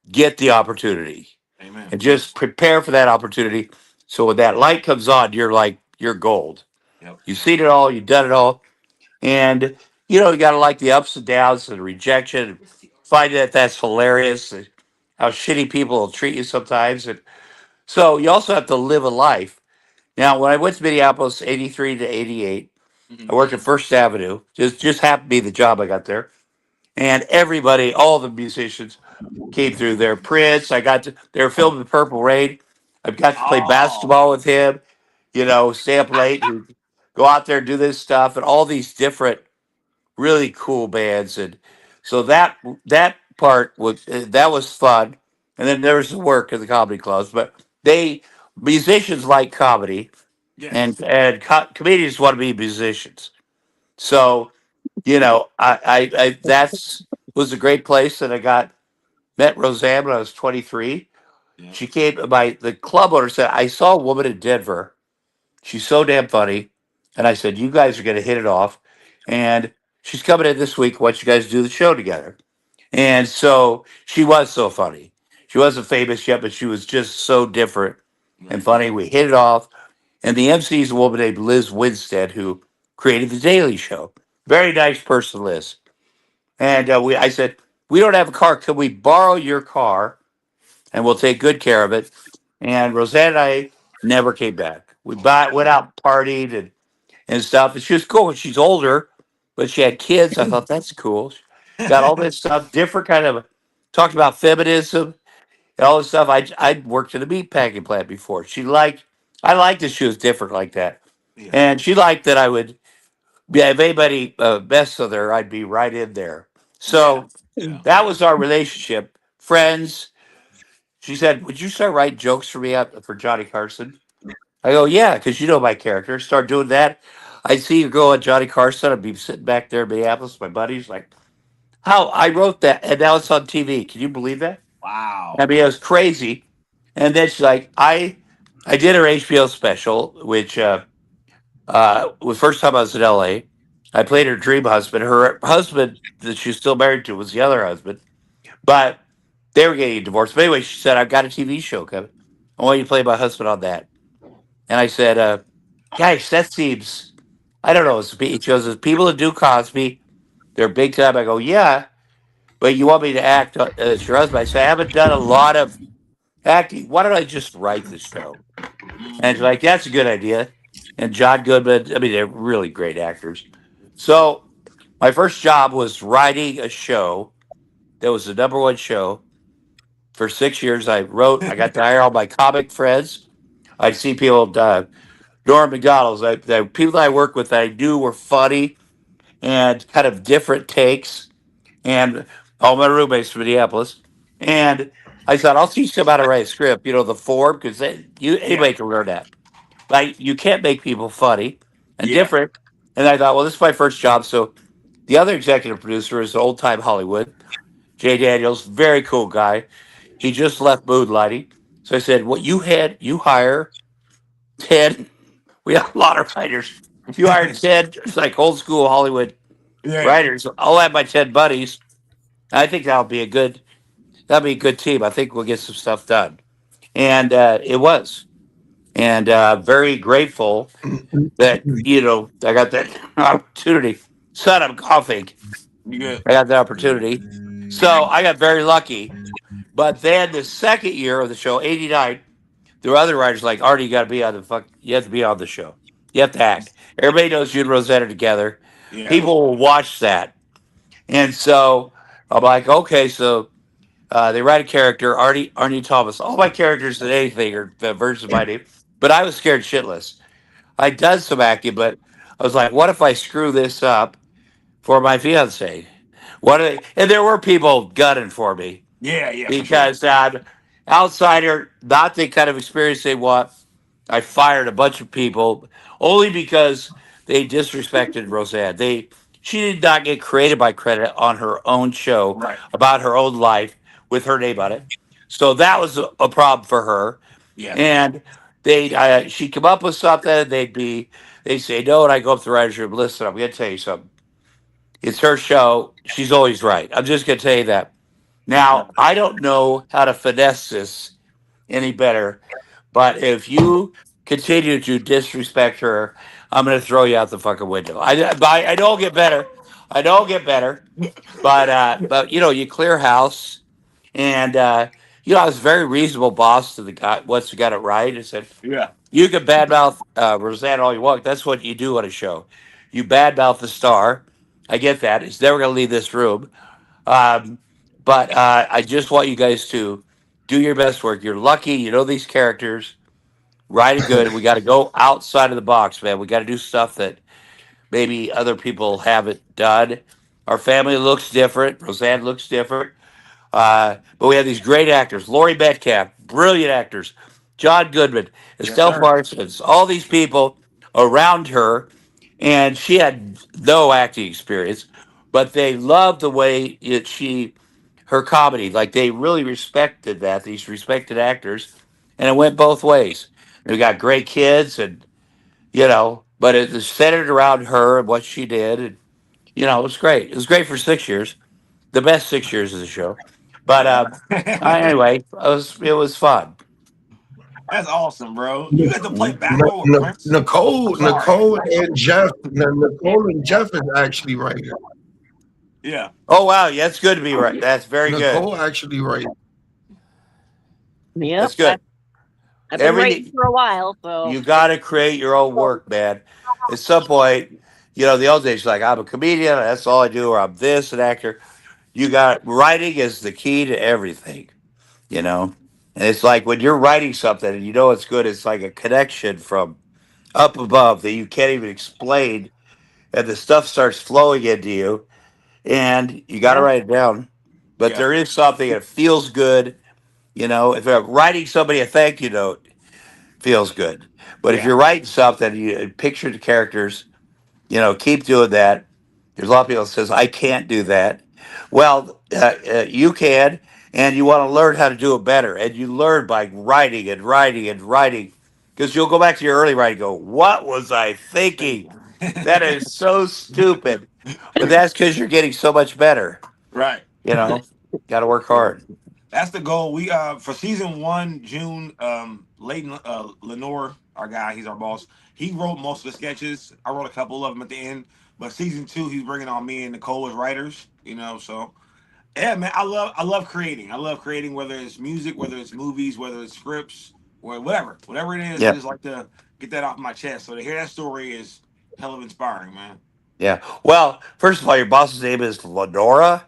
get the opportunity Amen. and just prepare for that opportunity. So when that light comes on, you're like, you're gold. Yep. You've seen it all, you've done it all. And, you got to like the ups and downs and the rejection. And find that that's hilarious. And how shitty people will treat you sometimes. And so you also have to live a life. Now, when I went to Minneapolis, 83 to 88, I worked at First Avenue. Just happened to be the job I got there. And everybody, all the musicians came through there. Prince, they were filming Purple Rain. I got to play Oh, basketball with him, stay up late, and go out there and do this stuff, and all these different really cool bands. And so that part was fun. And then there was the work of the comedy clubs, but musicians like comedy, yes. and comedians want to be musicians. So I that's was a great place, and met Roseanne when I was 23. Yep. She came. The club owner said, "I saw a woman in Denver. She's so damn funny," and I said, "You guys are going to hit it off," and she's coming in this week. Once you guys do the show together, and so she was so funny. She wasn't famous yet, but she was just so different and funny. We hit it off. And the MC is a woman named Liz Winstead, who created The Daily Show. Very nice person, Liz. And I said, we don't have a car. Can we borrow your car? And we'll take good care of it. And Roseanne and I never came back. Went out, partied, and stuff. And she was cool. She's older, but she had kids. I thought, that's cool. Got all this stuff, different kind of, talked about feminism and all this stuff. I'd worked in a meat packing plant before. I liked that she was different like that. Yeah. And she liked that I would, yeah, if anybody messed with her, I'd be right in there. Yeah. So Yeah. that was our relationship. Friends. She said, would you start writing jokes for me for Johnny Carson? I go, yeah, because you know my character. Start doing that. I see you go on Johnny Carson. I'd be sitting back there in Minneapolis. My buddies like, how I wrote that, and now it's on TV. Can you believe that? I Wow. mean, it was crazy. And then she's like, I did her HBO special, which was the first time I was in LA. I played her dream husband. Her husband that she's still married to was the other husband, but they were getting divorced. But anyway, she said, I've got a TV show coming. I want you to play my husband on that. And I said, guys, that seems, I don't know. She goes, "It's people that do Cosby, they're big time." I go, yeah, but you want me to act as your husband? I said, I haven't done a lot of acting. Why don't I just write the show? And she's like, that's a good idea. And John Goodman, I mean, they're really great actors. So my first job was writing a show that was the number one show for 6 years. I got to hire all my comic friends. I'd see people, Norm McDonald's, the people that I worked with that I knew were funny and kind of different takes. And all my roommates from Minneapolis. And I thought, I'll teach them how to write a script, the form, because Yeah. anybody can learn that. Like, you can't make people funny and Yeah. different. And I thought, well, this is my first job. So the other executive producer is old time Hollywood, Jay Daniels, very cool guy. He just left Moonlighting. So I said, what you hire 10, we have a lot of writers. If you hire 10, it's like old school Hollywood Yeah. writers, I'll have my 10 buddies. I think that'll be a good team. I think we'll get some stuff done. And it was. And very grateful that, I got that opportunity. Son, I'm coughing. You good? I got the opportunity. So I got very lucky. But then the second year of the show, 89, there were other writers like, Artie, you have to be on the show. You have to act. Everybody knows you and Rosetta together. Yeah. People will watch that. And so I'm like, okay, so they write a character, Arnie Thomas. All my characters in anything are versions of my name. But I was scared shitless. I'd done some acting, but I was like, what if I screw this up for my fiance? And there were people gunning for me Yeah. Yeah. For sure. because outsider, not the kind of experience they want. I fired a bunch of people only because they disrespected Roseanne. She did not get created by credit on her own show Right. about her own life with her name on it. So that was a problem for her. Yeah. And she'd come up with something, they'd say no, and I go up to the writer's room. Listen, I'm gonna tell you something. It's her show. She's always right. I'm just gonna tell you that. Now, I don't know how to finesse this any better, but if you continue to disrespect her, I'm going to throw you out the fucking window. I don't get better. I don't get better, but you clear house, and I was a very reasonable boss to the guy once we got it right. I said, Yeah. you can badmouth Roseanne all you want. That's what you do on a show. You badmouth the star. I get that. It's never going to leave this room. Um, but I just want you guys to do your best work. You're lucky. You know these characters. Write it good. We got to go outside of the box, man. We got to do stuff that maybe other people haven't done. Our family looks different. Roseanne looks different. But we have these great actors. Laurie Metcalf, brilliant actors. John Goodman, Yes, Estelle sir. Parsons, all these people around her. And she had no acting experience, but they loved the way her comedy, like they really respected that, these respected actors. And it went both ways. We got great kids but it was centered around her and what she did. And, it was great. It was great for 6 years, the best 6 years of the show. But anyway, it was fun. That's awesome, bro. You got to play basketball with Prince. Nicole, I'm sorry. Nicole and Jeff, Nicole and Jeff is actually writing. Yeah. Oh wow, yeah, that's good to be right. That's very good. Nicole actually writing. Yep. That's good. I've been waiting for a while, so You got to create your own work, man. At some point, the old days, like I'm a comedian, that's all I do, or I'm this, an actor. Writing is the key to everything, And it's like when you're writing something and it's good, it's like a connection from up above that you can't even explain, and the stuff starts flowing into you, and you got to Yeah. write it down. But Yeah. there is something that feels good, if I'm writing somebody a thank you note. feels good. But if Yeah. you're writing something, you picture the characters, keep doing that. There's a lot of people that says I can't do that. Well, you can, and you want to learn how to do it better, and you learn by writing and writing and writing, because you'll go back to your early writing, and go, what was I thinking? That is so stupid. But that's because you're getting so much better. Right. Got to work hard. That's the goal. We for season 1, June, Leighton Lenore, our guy, he's our boss. He wrote most of the sketches. I wrote a couple of them at the end. But season 2, he's bringing on me and Nicole as writers. So yeah, man, I love creating. I love creating, whether it's music, whether it's movies, whether it's scripts, or whatever it is. I Yeah. just like to get that off my chest. So to hear that story is hell of inspiring, man. Yeah. Well, first of all, your boss's name is Lenora.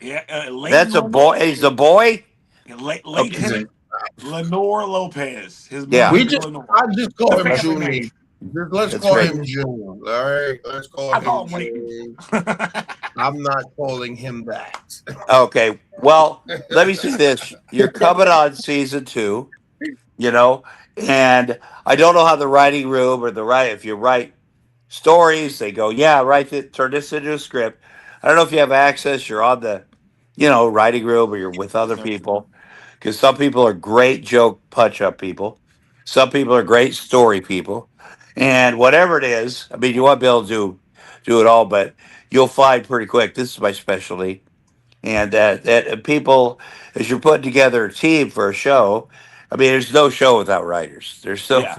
Yeah, That's a boy. He's a boy. Leighton Lenore Lopez. His Yeah. mom We is just, Lenore. I just call him Family Junior. name. Let's That's call right. him June. All right, let's call I him call him June. Leighton. I'm not calling him that. Okay. Well, let me say this. You're coming on season 2, and I don't know how the writing room or if you write stories, they go, yeah, turn this into a script. I don't know if you have access, you're on the, writing room or you're with other people, because some people are great joke punch up people. Some people are great story people. And whatever it is, I mean, you want to be able to do it all, but you'll find pretty quick, this is my specialty. And that people, as you're putting together a team for a show, I mean, there's no show without writers. Yeah.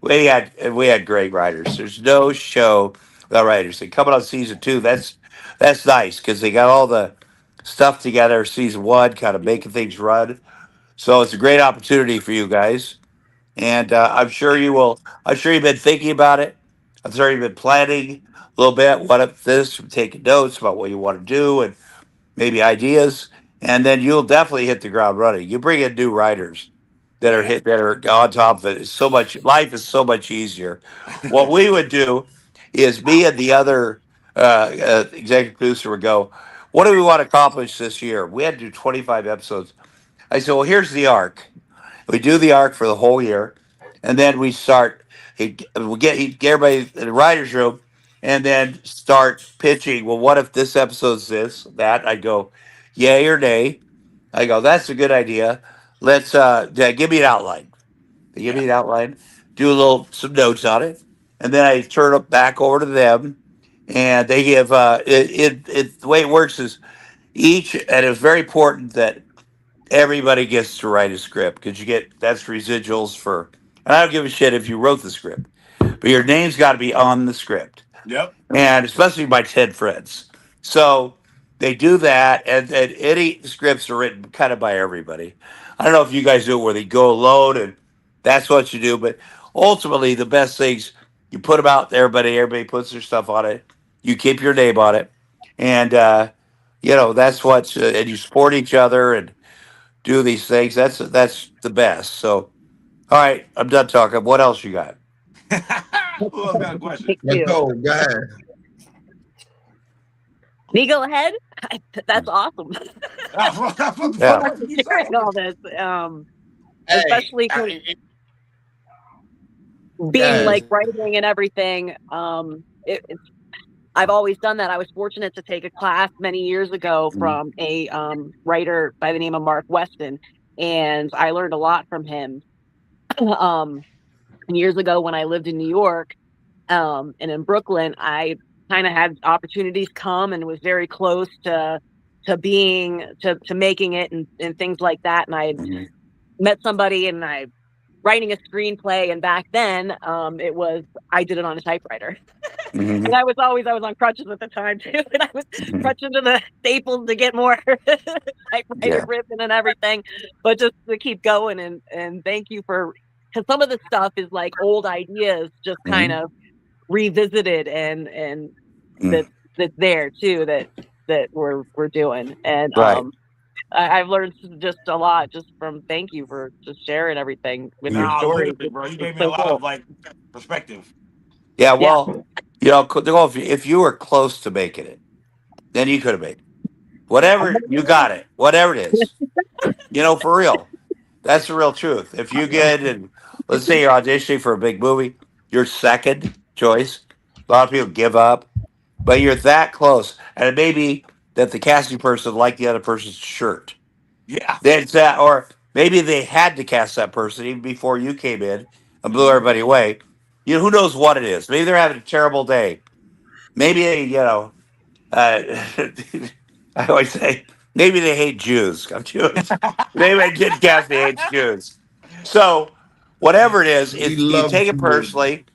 We had great writers. There's no show without writers. And coming on season 2, that's nice because they got all the stuff together. Season 1, kind of making things run. So it's a great opportunity for you guys, and I'm sure you will. I'm sure you've been thinking about it. I'm sure you've been planning a little bit. What if this? Taking notes about what you want to do and maybe ideas, and then you'll definitely hit the ground running. You bring in new writers that are Yeah. that are on top of it. It's so much life is so much easier. What we would do is me and the other executive producer would go, what do we want to accomplish this year? We had to do 25 episodes. I said, well, here's the arc. We do the arc for the whole year, and then we start. He'd get everybody in the writers' room, and then start pitching. Well, what if this episode's this, that? I go, yay or nay. I go, that's a good idea. Let's give me an outline. They give Yeah. me an outline, do some notes on it, and then I turn it back over to them, and they give the way it works is each, and it's very important that everybody gets to write a script because that's residuals for. And I don't give a shit if you wrote the script, but your name's got to be on the script, Yep. and especially my 10 friends. So they do that, and any scripts are written kind of by everybody. I don't know if you guys do it where they go alone and that's what you do, but ultimately the best things you put them out there, everybody puts their stuff on it. You keep your name on it, and that's what and you support each other and do these things. That's the best. So, all right, I'm done talking. What else you got? Who else got a question? Thank Let's you. go. Go ahead. Me go ahead. That's awesome. Yeah. Sharing all this, Hey, especially being Yes. like writing and everything. I've always done that. I was fortunate to take a class many years ago from a writer by the name of Mark Weston, and I learned a lot from him. Years ago when I lived in New York, and in Brooklyn, I kind of had opportunities come and was very close to making it and things like that. And I met somebody and I writing a screenplay, and back then I did it on a typewriter. Mhm. And I was on crutches at the time too, and I was crutching to the Staples to get more typewriter written and everything, but just to keep going. And thank you because some of the stuff is like old ideas just kind of revisited and that's there too that we're doing. And Right. I've learned just a lot just from thank you for just sharing everything with your No, story. literally, bro. You gave me a lot of like perspective. Yeah. Well, if you were close to making it, then you could have made it. Whatever you got it. Whatever it is, for real. That's the real truth. If you get in let's say you're auditioning for a big movie, your second choice. A lot of people give up, but you're that close, and it may be that the casting person liked the other person's shirt. Yeah. That's that, or maybe they had to cast that person even before you came in and blew everybody away. You know, who knows what it is? Maybe they're having a terrible day. Maybe they, uh, I always say maybe they hate Jews. I'm Jewish. Maybe I did cast they hate Jews. So whatever it is, We it's you love take it you. personally,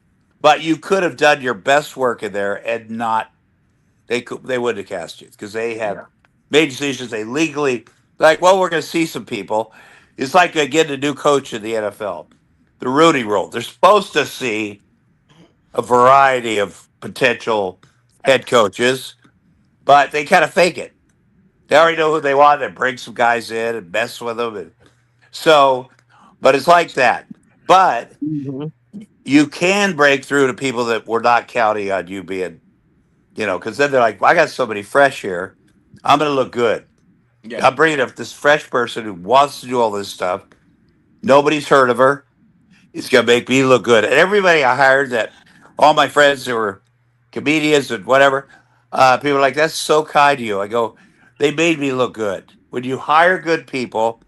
but you could have done your best work in there and not they wouldn't have cast you because they have Yeah. made decisions they legally like. Well, we're going to see some people. It's like getting a new coach in the NFL, the Rooney Rule. They're supposed to see a variety of potential head coaches, but they kind of fake it. They already know who they want. They bring some guys in and mess with them, and so. But it's like that. But Mhm. you can break through to people that were not counting on you being, because then they're like, well, I got somebody fresh here. I'm going to look good. Yeah. I'm bringing up this fresh person who wants to do all this stuff. Nobody's heard of her. It's going to make me look good. And everybody I hired, that all my friends who were comedians and whatever, people are like, that's so kind of you. I go, they made me look good. When you hire good people,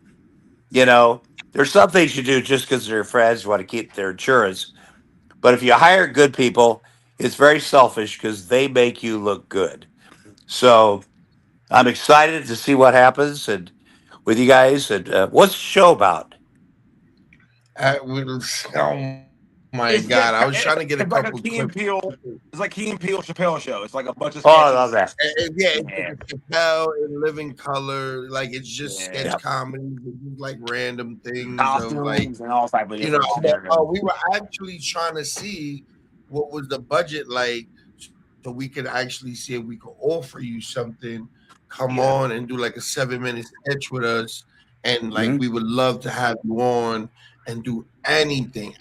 there's some things you do just because they're your friends, you want to keep their insurance. But if you hire good people, it's very selfish because they make you look good. So I'm excited to see what happens and with you guys. And what's the show about? Oh my It's God! just I was trying to it's get a like a couple Key and clips. Peele. It's like Key and Peele Chappelle show. It's like a bunch of Oh, I love sketches. that. Yeah, it's Yeah. like a Chappelle in living color. Like it's just Yeah. sketch Yep. comedy, just like random things of like Costumes and all type of different scenarios. we were actually trying to see what was the budget like, so we could actually see if we could offer you something. Come Yeah. on and do like a 7 minute sketch with us, and like Mhm. we would love to have you on and do anything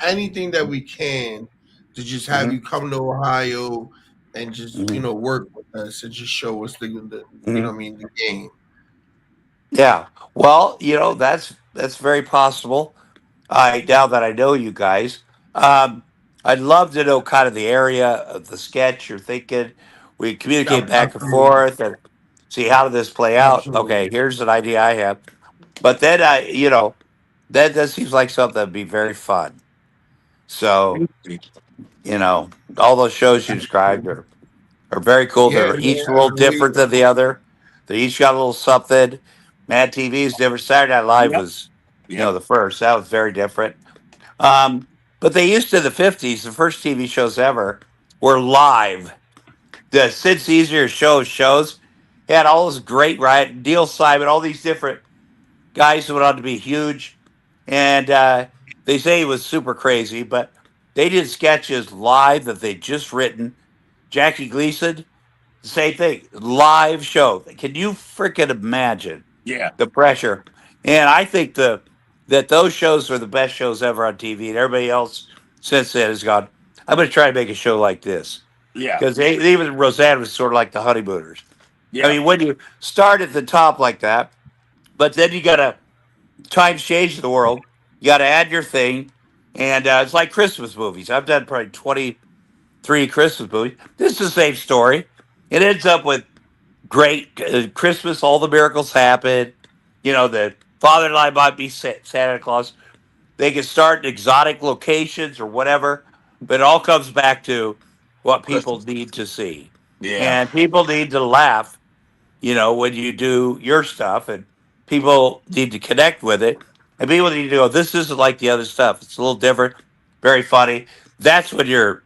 that we can to just have Mhm. you come to Ohio and just Mhm. work with us and just show us the Mhm. the game. Yeah. Well, that's very possible. I now that I know you guys, um, I'd love to know kind of the area of the sketch you're thinking. We communicate back and Absolutely, forth and see how did this play out. absolutely. Okay, here's an idea I have. But then that seems like something that'd be very fun. So, you know, all those shows you described are very cool. Yeah, They're each a little man. different than the other. They each got a little something. Mad TV is different. Saturday Night Live Yep. was, Yep. the first. That was very different. But they used to in the 50s, the first TV shows ever were live. The Sid Caesar shows had all this great, right? Neil Simon, all these different guys who went on to be huge. And they say he was super crazy, but they did sketches live that they'd just written. Jackie Gleason, the same thing, live show. Can you freaking imagine Yeah. the pressure? And I think that those shows are the best shows ever on TV, and everybody else since then has gone, I'm going to try to make a show like this. Yeah. Because even Roseanne was sort of like the honeymooners. I Yeah. mean, when you start at the top like that, but then you got to times change the world. You got to add your thing, and it's like Christmas movies. I've done probably 23 Christmas movies. This is the same story. It ends up with great Christmas. All the miracles happen. The father and I might be Santa Claus. They can start in exotic locations or whatever, but it all comes back to what people Christmas. need to see, Yeah. and people need to laugh when you do your stuff, and people need to connect with it, and people need to go, this isn't like the other stuff. It's a little different, very funny. That's when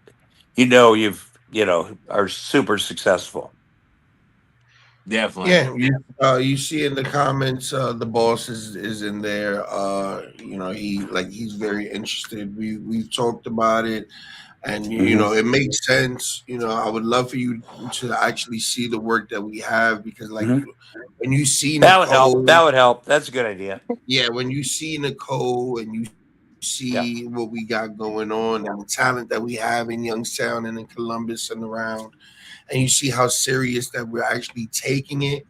are super successful. Definitely. Yeah, you see in the comments, the boss is in there. He's very interested. We've talked about it, and Hmm. it makes sense. I would love for you to actually see the work that we have, because like Hmm. when you see That would help. Nicole, That would help. That's a good idea. yeah, when you see Nicole and you Yeah. see what we got going on and the talent that we have in Youngstown and in Columbus and around, and you see how serious that we're actually taking it.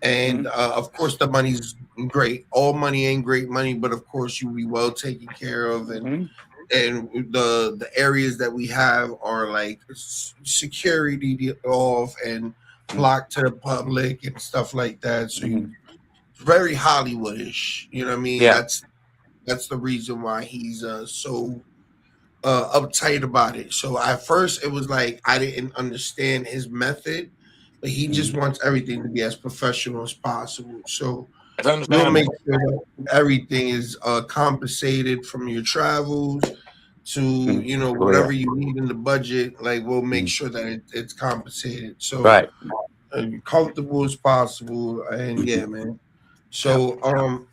Hmm. And of course, the money's great. All money ain't great money, but of course, you'll be well taken care of, and Hmm. and the areas that we have are like security off and blocked to the public and stuff like that. So you very Hollywoodish. You know what I mean? Yeah. That's the reason why he's so uptight about it. So at first it was like I didn't understand his method, but he just wants everything to be as professional as possible. So That's we'll make understandable. sure that everything is compensated from your travels to Oh, yeah. whatever you need in the budget. Like we'll make sure that it's compensated. So Right. comfortable as possible. And yeah, man. Yeah. So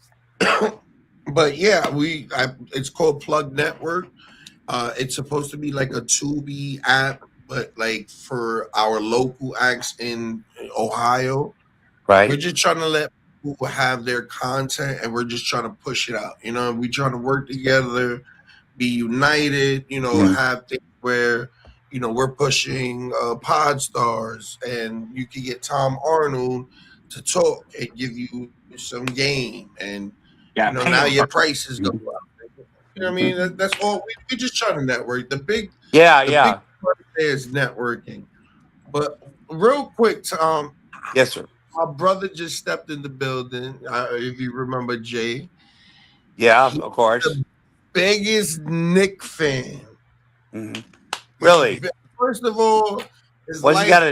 but yeah, it's called Plug Network. It's supposed to be like a Tubi app, but like for our local acts in Ohio. We're Right. just trying to let people have their content and we're just trying to push it out. We're trying to work together, be united, have things where, we're pushing pod stars and you can get Tom Arnold to talk and give you some game. And, Yeah, now your paying. prices go up. You know what I mean? That's all. We just trying to network. Yeah. The big Yeah. part there is networking. But real quick, Tom, Yes, sir. my brother just stepped in the building. If you remember Jay, Yeah, he's of course. the biggest Nick fan. hmm He's Really? first of all, his What's he life got a?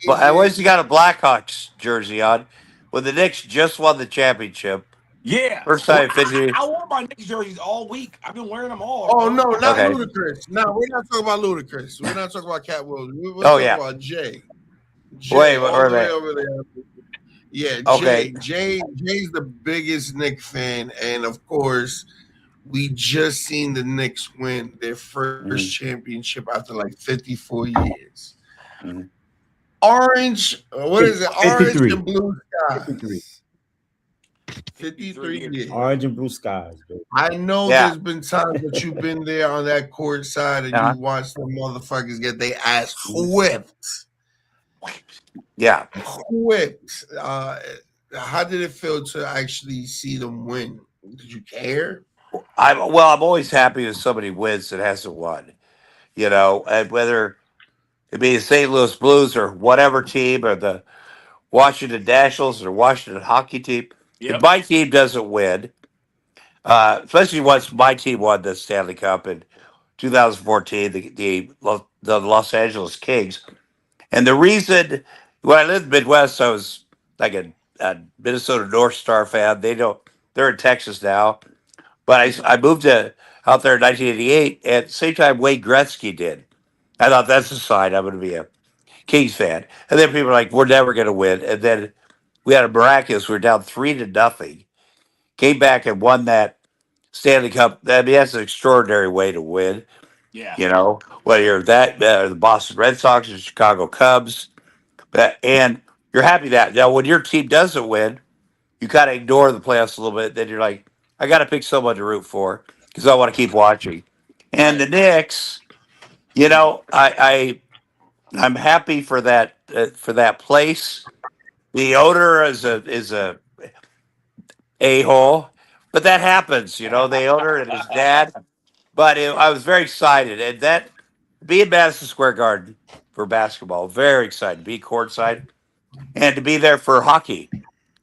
amazing. What's he got a Blackhawks jersey on? When the Knicks just won the championship, Yeah. first Well, time in 50 I wore my Knicks jerseys all week. I've been wearing them all, Oh bro. no, not Okay. Ludacris. No, we're not talking about Ludacris. We're not talking about Cat Williams. We're Oh talking yeah. about Jay. Wait, Jay, wait, all wait a the way minute. over there. Yeah, Okay. Jay's the biggest Knicks fan, and of course, we just seen the Knicks win their first Mhm. championship after like 54 years. Mhm. Orange, what is it? Orange 53. and blue 53. skies. 53 years. years. Orange and blue skies, baby. I know Yeah. there's been times that you've been there on that court side and Uh-huh. you watched the motherfuckers get their ass whipped. Yeah. Whipped. How did it feel to actually see them win? Did you care? I'm always happy when somebody wins that hasn't won. And whether it be the St. Louis Blues or whatever team or the Washington Nationals or Washington hockey team, if Yep. my team doesn't win, especially once my team won the Stanley Cup in 2014, the Los Angeles Kings. And the reason when I lived in the Midwest, I was like a Minnesota North Star fan. They're in Texas now, but I moved out there in 1988 at the same time Wayne Gretzky did. I thought that's a sign I'm going to be a Kings fan. And then people were like, we're never going to win. And then we had a miraculous. We were down 3-0. Came back and won that Stanley Cup. I mean, that's an extraordinary way to win. Yeah. Whether you're the Boston Red Sox or Chicago Cubs, and you're happy that now when your team doesn't win, you kind of ignore the playoffs a little bit. Then you're like, I got to pick someone to root for because I want to keep watching. And Right. the Knicks, I'm happy for that place. The owner is a hole, but that happens. The owner and his dad. But I was very excited, and that be in Madison Square Garden for basketball, very excited. Be courtside, and to be there for hockey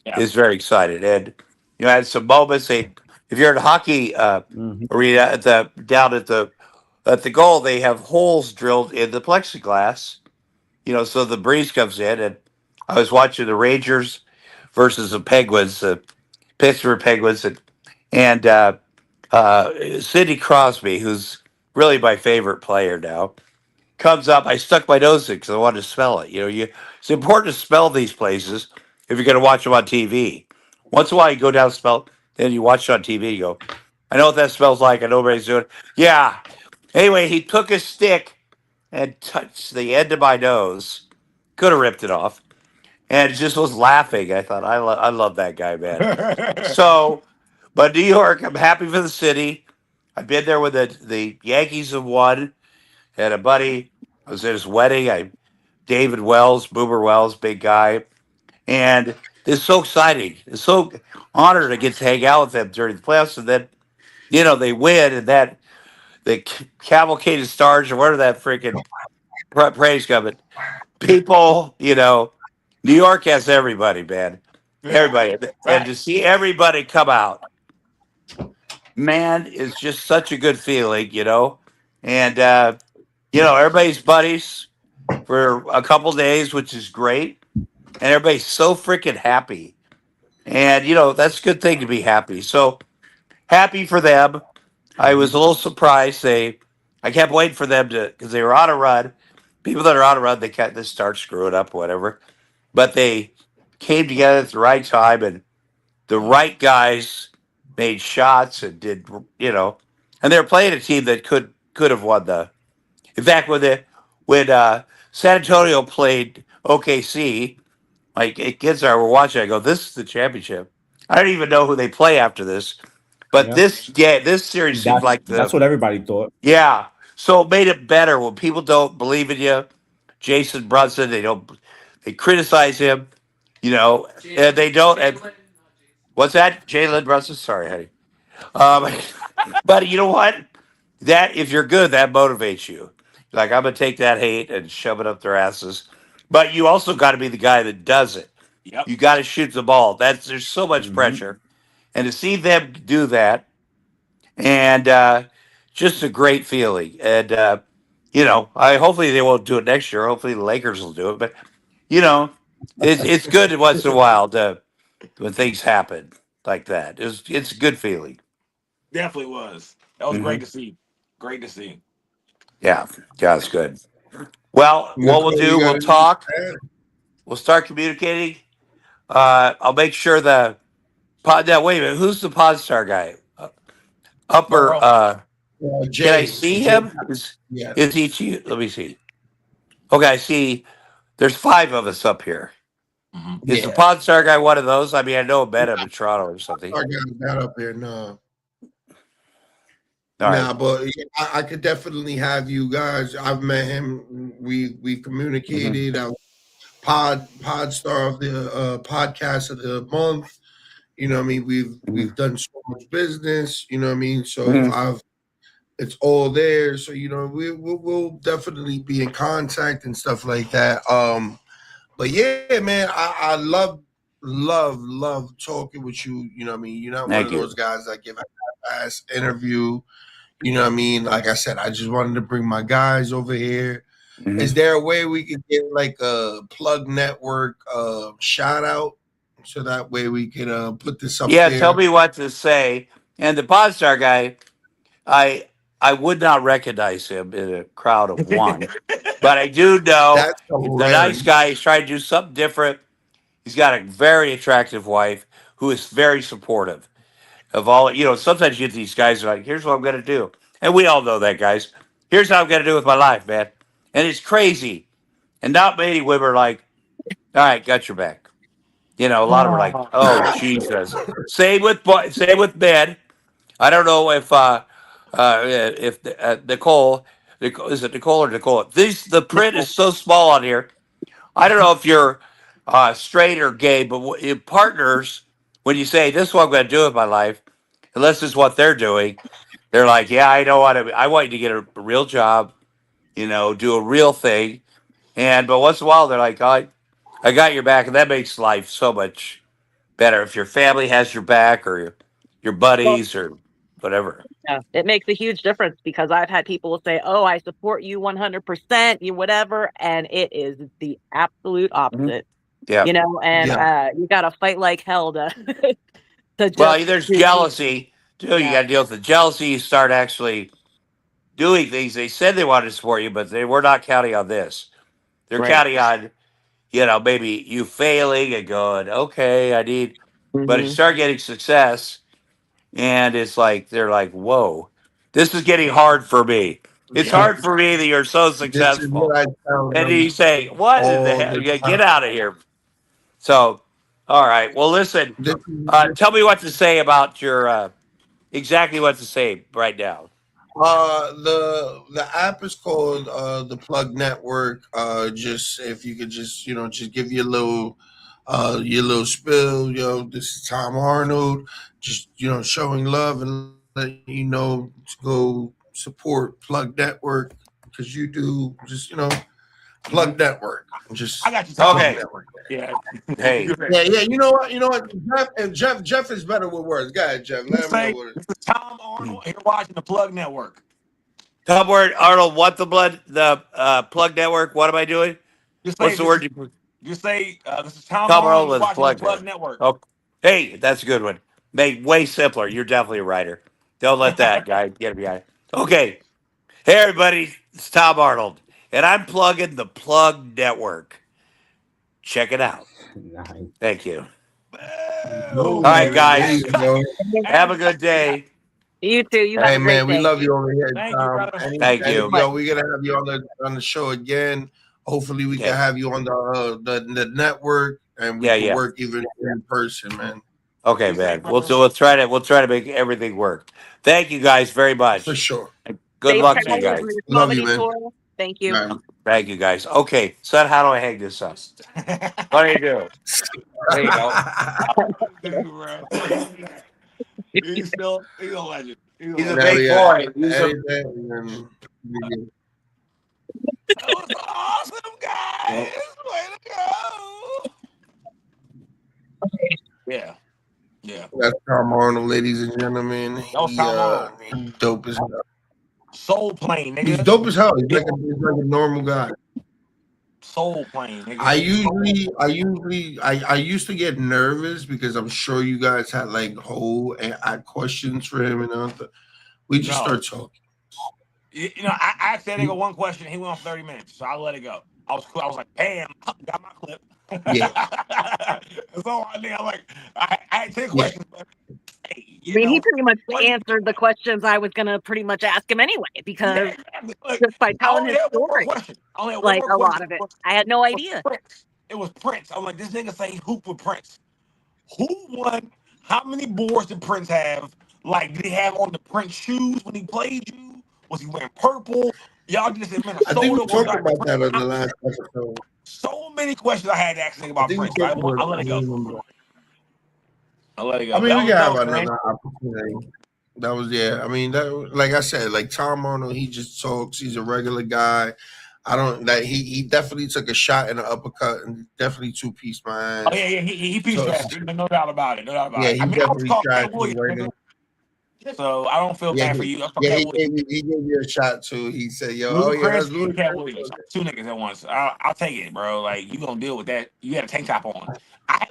Yeah. is very excited. And I had some moments. If you're at a hockey Mm-hmm. arena down at the goal, they have holes drilled in the plexiglass. So the breeze comes in, and I was watching the Rangers versus the Penguins, the Pittsburgh Penguins, and Sidney Crosby, who's really my favorite player now, comes up. I stuck my nose in because I wanted to smell it. It's important to smell these places if you're going to watch them on TV. Once in a while, you go down and smell, then you watch it on TV. You go, I know what that smells like. I know everybody's doing it. Yeah. Anyway, he took a stick and touched the end of my nose. Could have ripped it off, and just was laughing. I thought, I love that guy, man. So, but New York, I'm happy for the city. I've been there when the Yankees have won. Had a buddy. I was at his wedding. David Wells, Boober Wells, big guy, and it's so exciting. It's so honored to get to hang out with them during the playoffs, and then they win, and the cavalcade of stars or whatever that freaking praise coming. People, New York has everybody, man. Yeah. Everybody. And Right. to see everybody come out, man, it's just such a good feeling. And, everybody's buddies for a couple days, which is great. And everybody's so freaking happy. And, that's a good thing to be happy. So happy for them. I was a little surprised. I kept waiting for them because they were on a run. People that are on a run, they can't just start screwing up, whatever. But they came together at the right time, and the right guys made shots and did, and they were playing a team that could have won the. In fact, when San Antonio played OKC, like kids that were watching, I go, "This is the championship." I don't even know who they play after this, but Yeah, this series seems like that's what everybody thought. yeah. So it made it better when people don't believe in you. Jason Brunson, they criticize him, and they don't. And what's that? Jalen Brunson? Sorry, honey. Um, but you know what? That if you're good, that motivates you. Like I'm gonna take that hate and shove it up their asses. But you also got to be the guy that does it. Yep. You got to shoot the ball. There's so much Hmm. pressure, and to see them do that, and just a great feeling. And I hopefully they won't do it next year. Hopefully the Lakers will do it. But you know, it's good once in a while when things happen like that. It's a good feeling. Definitely was. That was Hmm. great to see. Great to see. Yeah, yeah, it's good. Well, what we'll Nicole, do, you got we'll anything talk. to add? We'll start communicating. I'll make sure the pod. Now, wait a minute. Who's the pod star guy? Upper. Burrow. Can I Jay. see Jay. him? Yeah. Is he? Let me see. Okay, I see. There's 5 of us up here. Mm-hmm. Is the Yeah. pod star guy one of those? I mean, I know him better in Toronto or something. I got that up here. No. All right. Nah, but yeah, I could definitely have you guys. I've met him. We communicated. I was pod star of the podcast of the month. You know what I mean? We've done so much business. You know what I mean? So Mhm. it's all there. So we'll definitely be in contact and stuff like that. But yeah, man, I love talking with you. You know what I mean? You're not one Thank of you. those guys that give a half-ass interview. You know what I mean? Like I said, I just wanted to bring my guys over here. Mhm. Is there a way we could get like a plug network shout out so that way we can put this up Yeah, tell there? me what to say. And the pod star guy, I I would not recognize him in a crowd of one, but I do know That's he's a nice hilarious. guy. He's trying to do something different. He's got a very attractive wife who is very supportive of all. Sometimes you get these guys who are like, "Here's what I'm going to do," and we all know that, guys. Here's how I'm going to do with my life, man. And it's crazy. And not many women are like, "All right, got your back." A lot of them are like, Oh, "Oh Jesus." Same with men. I don't know if Nicole, is it Nicole or Nicole? The print is so small on here. I don't know if you're straight or gay, but partners, when you say this is what I'm going to do with my life, unless this is what they're doing, they're like, yeah, I don't want to. I want you to get a real job, do a real thing, but once in a while they're like, I got your back, and that makes life so much better if your family has your back or your well, buddies or whatever. yeah, it makes a huge difference because I've had people say, "Oh, I support you 100%, you whatever," and it is the absolute Mhm. opposite. Yeah. And Yeah. you got to fight like hell to to just Well, there's to be, jealousy too. You yeah, got to deal with the jealousy. You start actually doing things. They said they wanted to support you, but they were not counting on this. They're right. counting on, maybe you failing and going, okay, I need. But if you Hmm. start getting success, and it's like they're like, whoa, this is getting hard for me. It's Yep. hard for me that you're so This is successful. what I tell And you them say, what in the all hell? the Yeah, time. get out of here. So, all right. Well, listen, This tell me what to say about exactly what to say right now. the app is called the Plug Network. Just if you could just just give your little spill. This is Tom Arnold. Just showing love and letting you know to go support Plug Network because you do just Plug Network. Just I got you. Tom. Okay. Network. Hey. Yeah. You know what? Jeff is better with words. Go ahead, Jeff. Let him know what it is. This is Tom Arnold here watching the Plug Network. Tom Arnold, what the Plug Network? What am I doing? Just What's say the word this. you Just say this is Tom Tom Arnold Arnold is watching the Plug Plug Network. Oh, hey, that's a good one. Made way simpler. You're definitely a writer. Don't let that guy get me out. Okay. Hey, everybody. It's Tom Arnold, and I'm plugging the Plug Network. Check it out. Nice. Thank you. All right, guys. There you go. Have a good day. You too. You have Hey a great man, we day. love you over here, Thank you, Tom. brother. Thank you. Yo, we're gonna have you on the show again. Hopefully, we Okay. can have you on the network, and we can work even in person, man. Okay, Be man. safe, We'll try to make everything work. Thank you guys very much. For sure. Good Safe luck to you travels guys. on your Love you, comedy man. tour. Thank you. All right. Thank you guys. Okay, son, how do I hang this up? What do you do? There you go. Dude, bro. He's a legend. He's a Now big we boy. got He's a, anything, and then That was awesome, guys. Way to go. Yeah. that's Tom Arnold, ladies and gentlemen. That was Tom Arnold. He's dope as hell. Soul Plane, nigga. He's dope as hell. He's like a normal guy. Soul Plane, nigga. I used to get nervous because I'm sure you guys had like whole questions for him and all that. We just start talking. I asked that nigga one question. He went on 30 minutes, so I let it go. I was cool. I was like, bam, got my clip. Yeah. So I had 10 questions. But, hey, I mean, he pretty much answered the questions I was gonna pretty much ask him anyway, because just by telling his story, like a lot of it, I had no idea. It was Prince. I'm like, this nigga say he hooped with Prince. Who won? How many boards did Prince have? Like, did he have on the Prince shoes when he played you? Was he wearing purple? Y'all just said Minnesota. I think we talked about that on the last episode. So many questions I had to ask about Prince. I let it go. I let it go. I mean, we can have another opportunity. That was I mean, like I said, like Tom Arnold, he just talks. He's a regular guy. I don't like he definitely took a shot in the uppercut and definitely two-piece my ass. Oh yeah, he piece no doubt about it. No doubt about it. I mean, definitely tried to. So I don't feel bad for you. He gave you a shot too. He said, "Yo, that's Cat Williams. Two niggas at once. I'll take it, bro. Like you gonna deal with that. You had a tank top on. I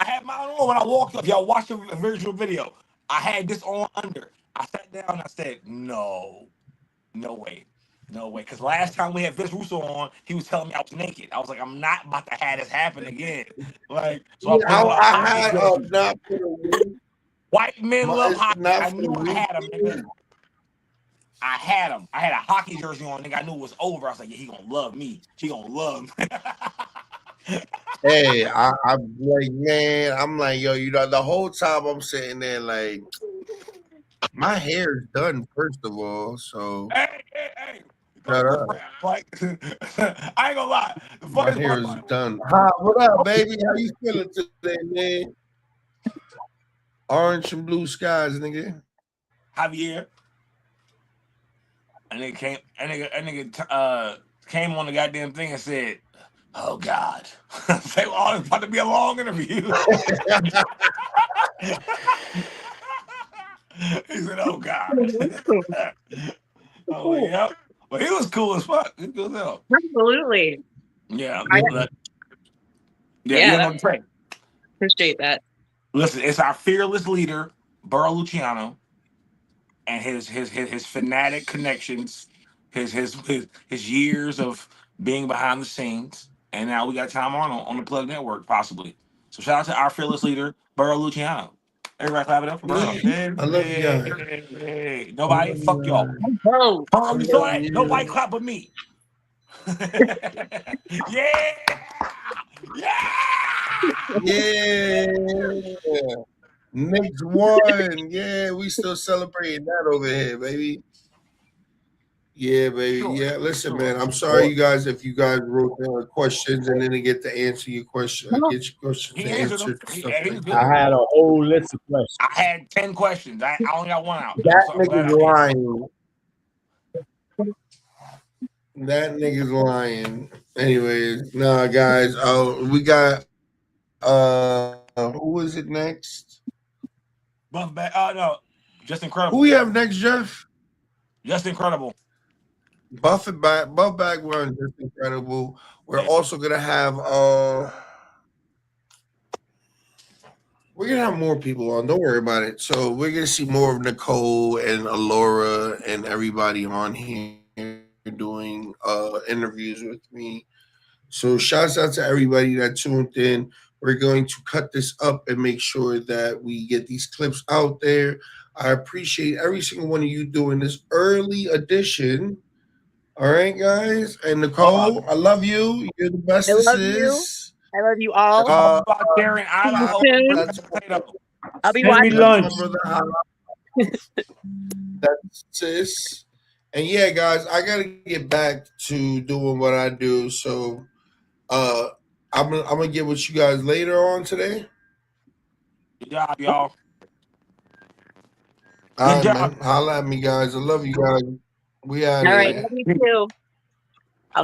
had mine on when I walked up. Y'all watched the virtual video. I had this on under. I sat down and I said, no way. Because last time we had Vince Russo on, he was telling me I was naked. I was like, I'm not about to have this happen again. Like, so I had not for the win. White men love hockey. I knew I had him, nigga. I had him. I had a hockey jersey on, nigga. I knew it was over. I was like, yeah, he gonna love me. He gonna love me. Hey, I'm like, man, I'm like, yo, the whole time I'm sitting there like, my hair is done, first of all, so. Hey. Like, I ain't gonna lie. My hair is done. Hi, what up, baby? How you feeling today, man? Orange and blue skies, nigga. Javier. And nigga came on the goddamn thing and said, "Oh God." Say, "Oh, it's about to be a long interview." He said, "Oh God." Oh yeah. But he was cool as fuck. He was cool as hell. Absolutely. Yeah. Appreciate that. Listen, it's our fearless leader, Burrow Luciano, and his fanatic connections, his years of being behind the scenes, and now we got Tom Arnold on the Plug Network, possibly. So shout out to our fearless leader, Burrow Luciano. Everybody clap it up for Burrow. I love you guys. Hey. Nobody, fuck y'all. Oh, Burrow, you saw that? Nobody clap but me. Yeah. Next one. Yeah, we still celebrating that over here, baby. Yeah, baby. Yeah, listen, man. I'm sorry, you guys, if you guys wrote down questions and didn't get to answer your question. Get your questions answered. I had a whole list of questions. I had 10 questions. I only got one out. That nigga's lying. That nigga's lying. Anyways, nah, guys. We got who is it next? Buff back. No, just Who incredible. we have next, Jeff? Just incredible. Buff back one, just incredible. We're also gonna have we're gonna have more people on. Don't worry about it. So we're gonna see more of Nicole and Alora and everybody on here doing interviews with me. So shouts out to everybody that tuned in. We're going to cut this up and make sure that we get these clips out there. I appreciate every single one of you doing this early edition. All right, guys. And Nicole, I love you. You're the I bestest. love you. I love you all. Karen, I See you hope soon. That's I'll be Send me watching. lunch. my brother. That's sis. And yeah, guys, I gotta get back to doing what I do. So I'm gonna get with you guys later on today. Good job, y'all. All right, job. man. Holla at me, guys. I love you guys. We out All here. right. Love you too. I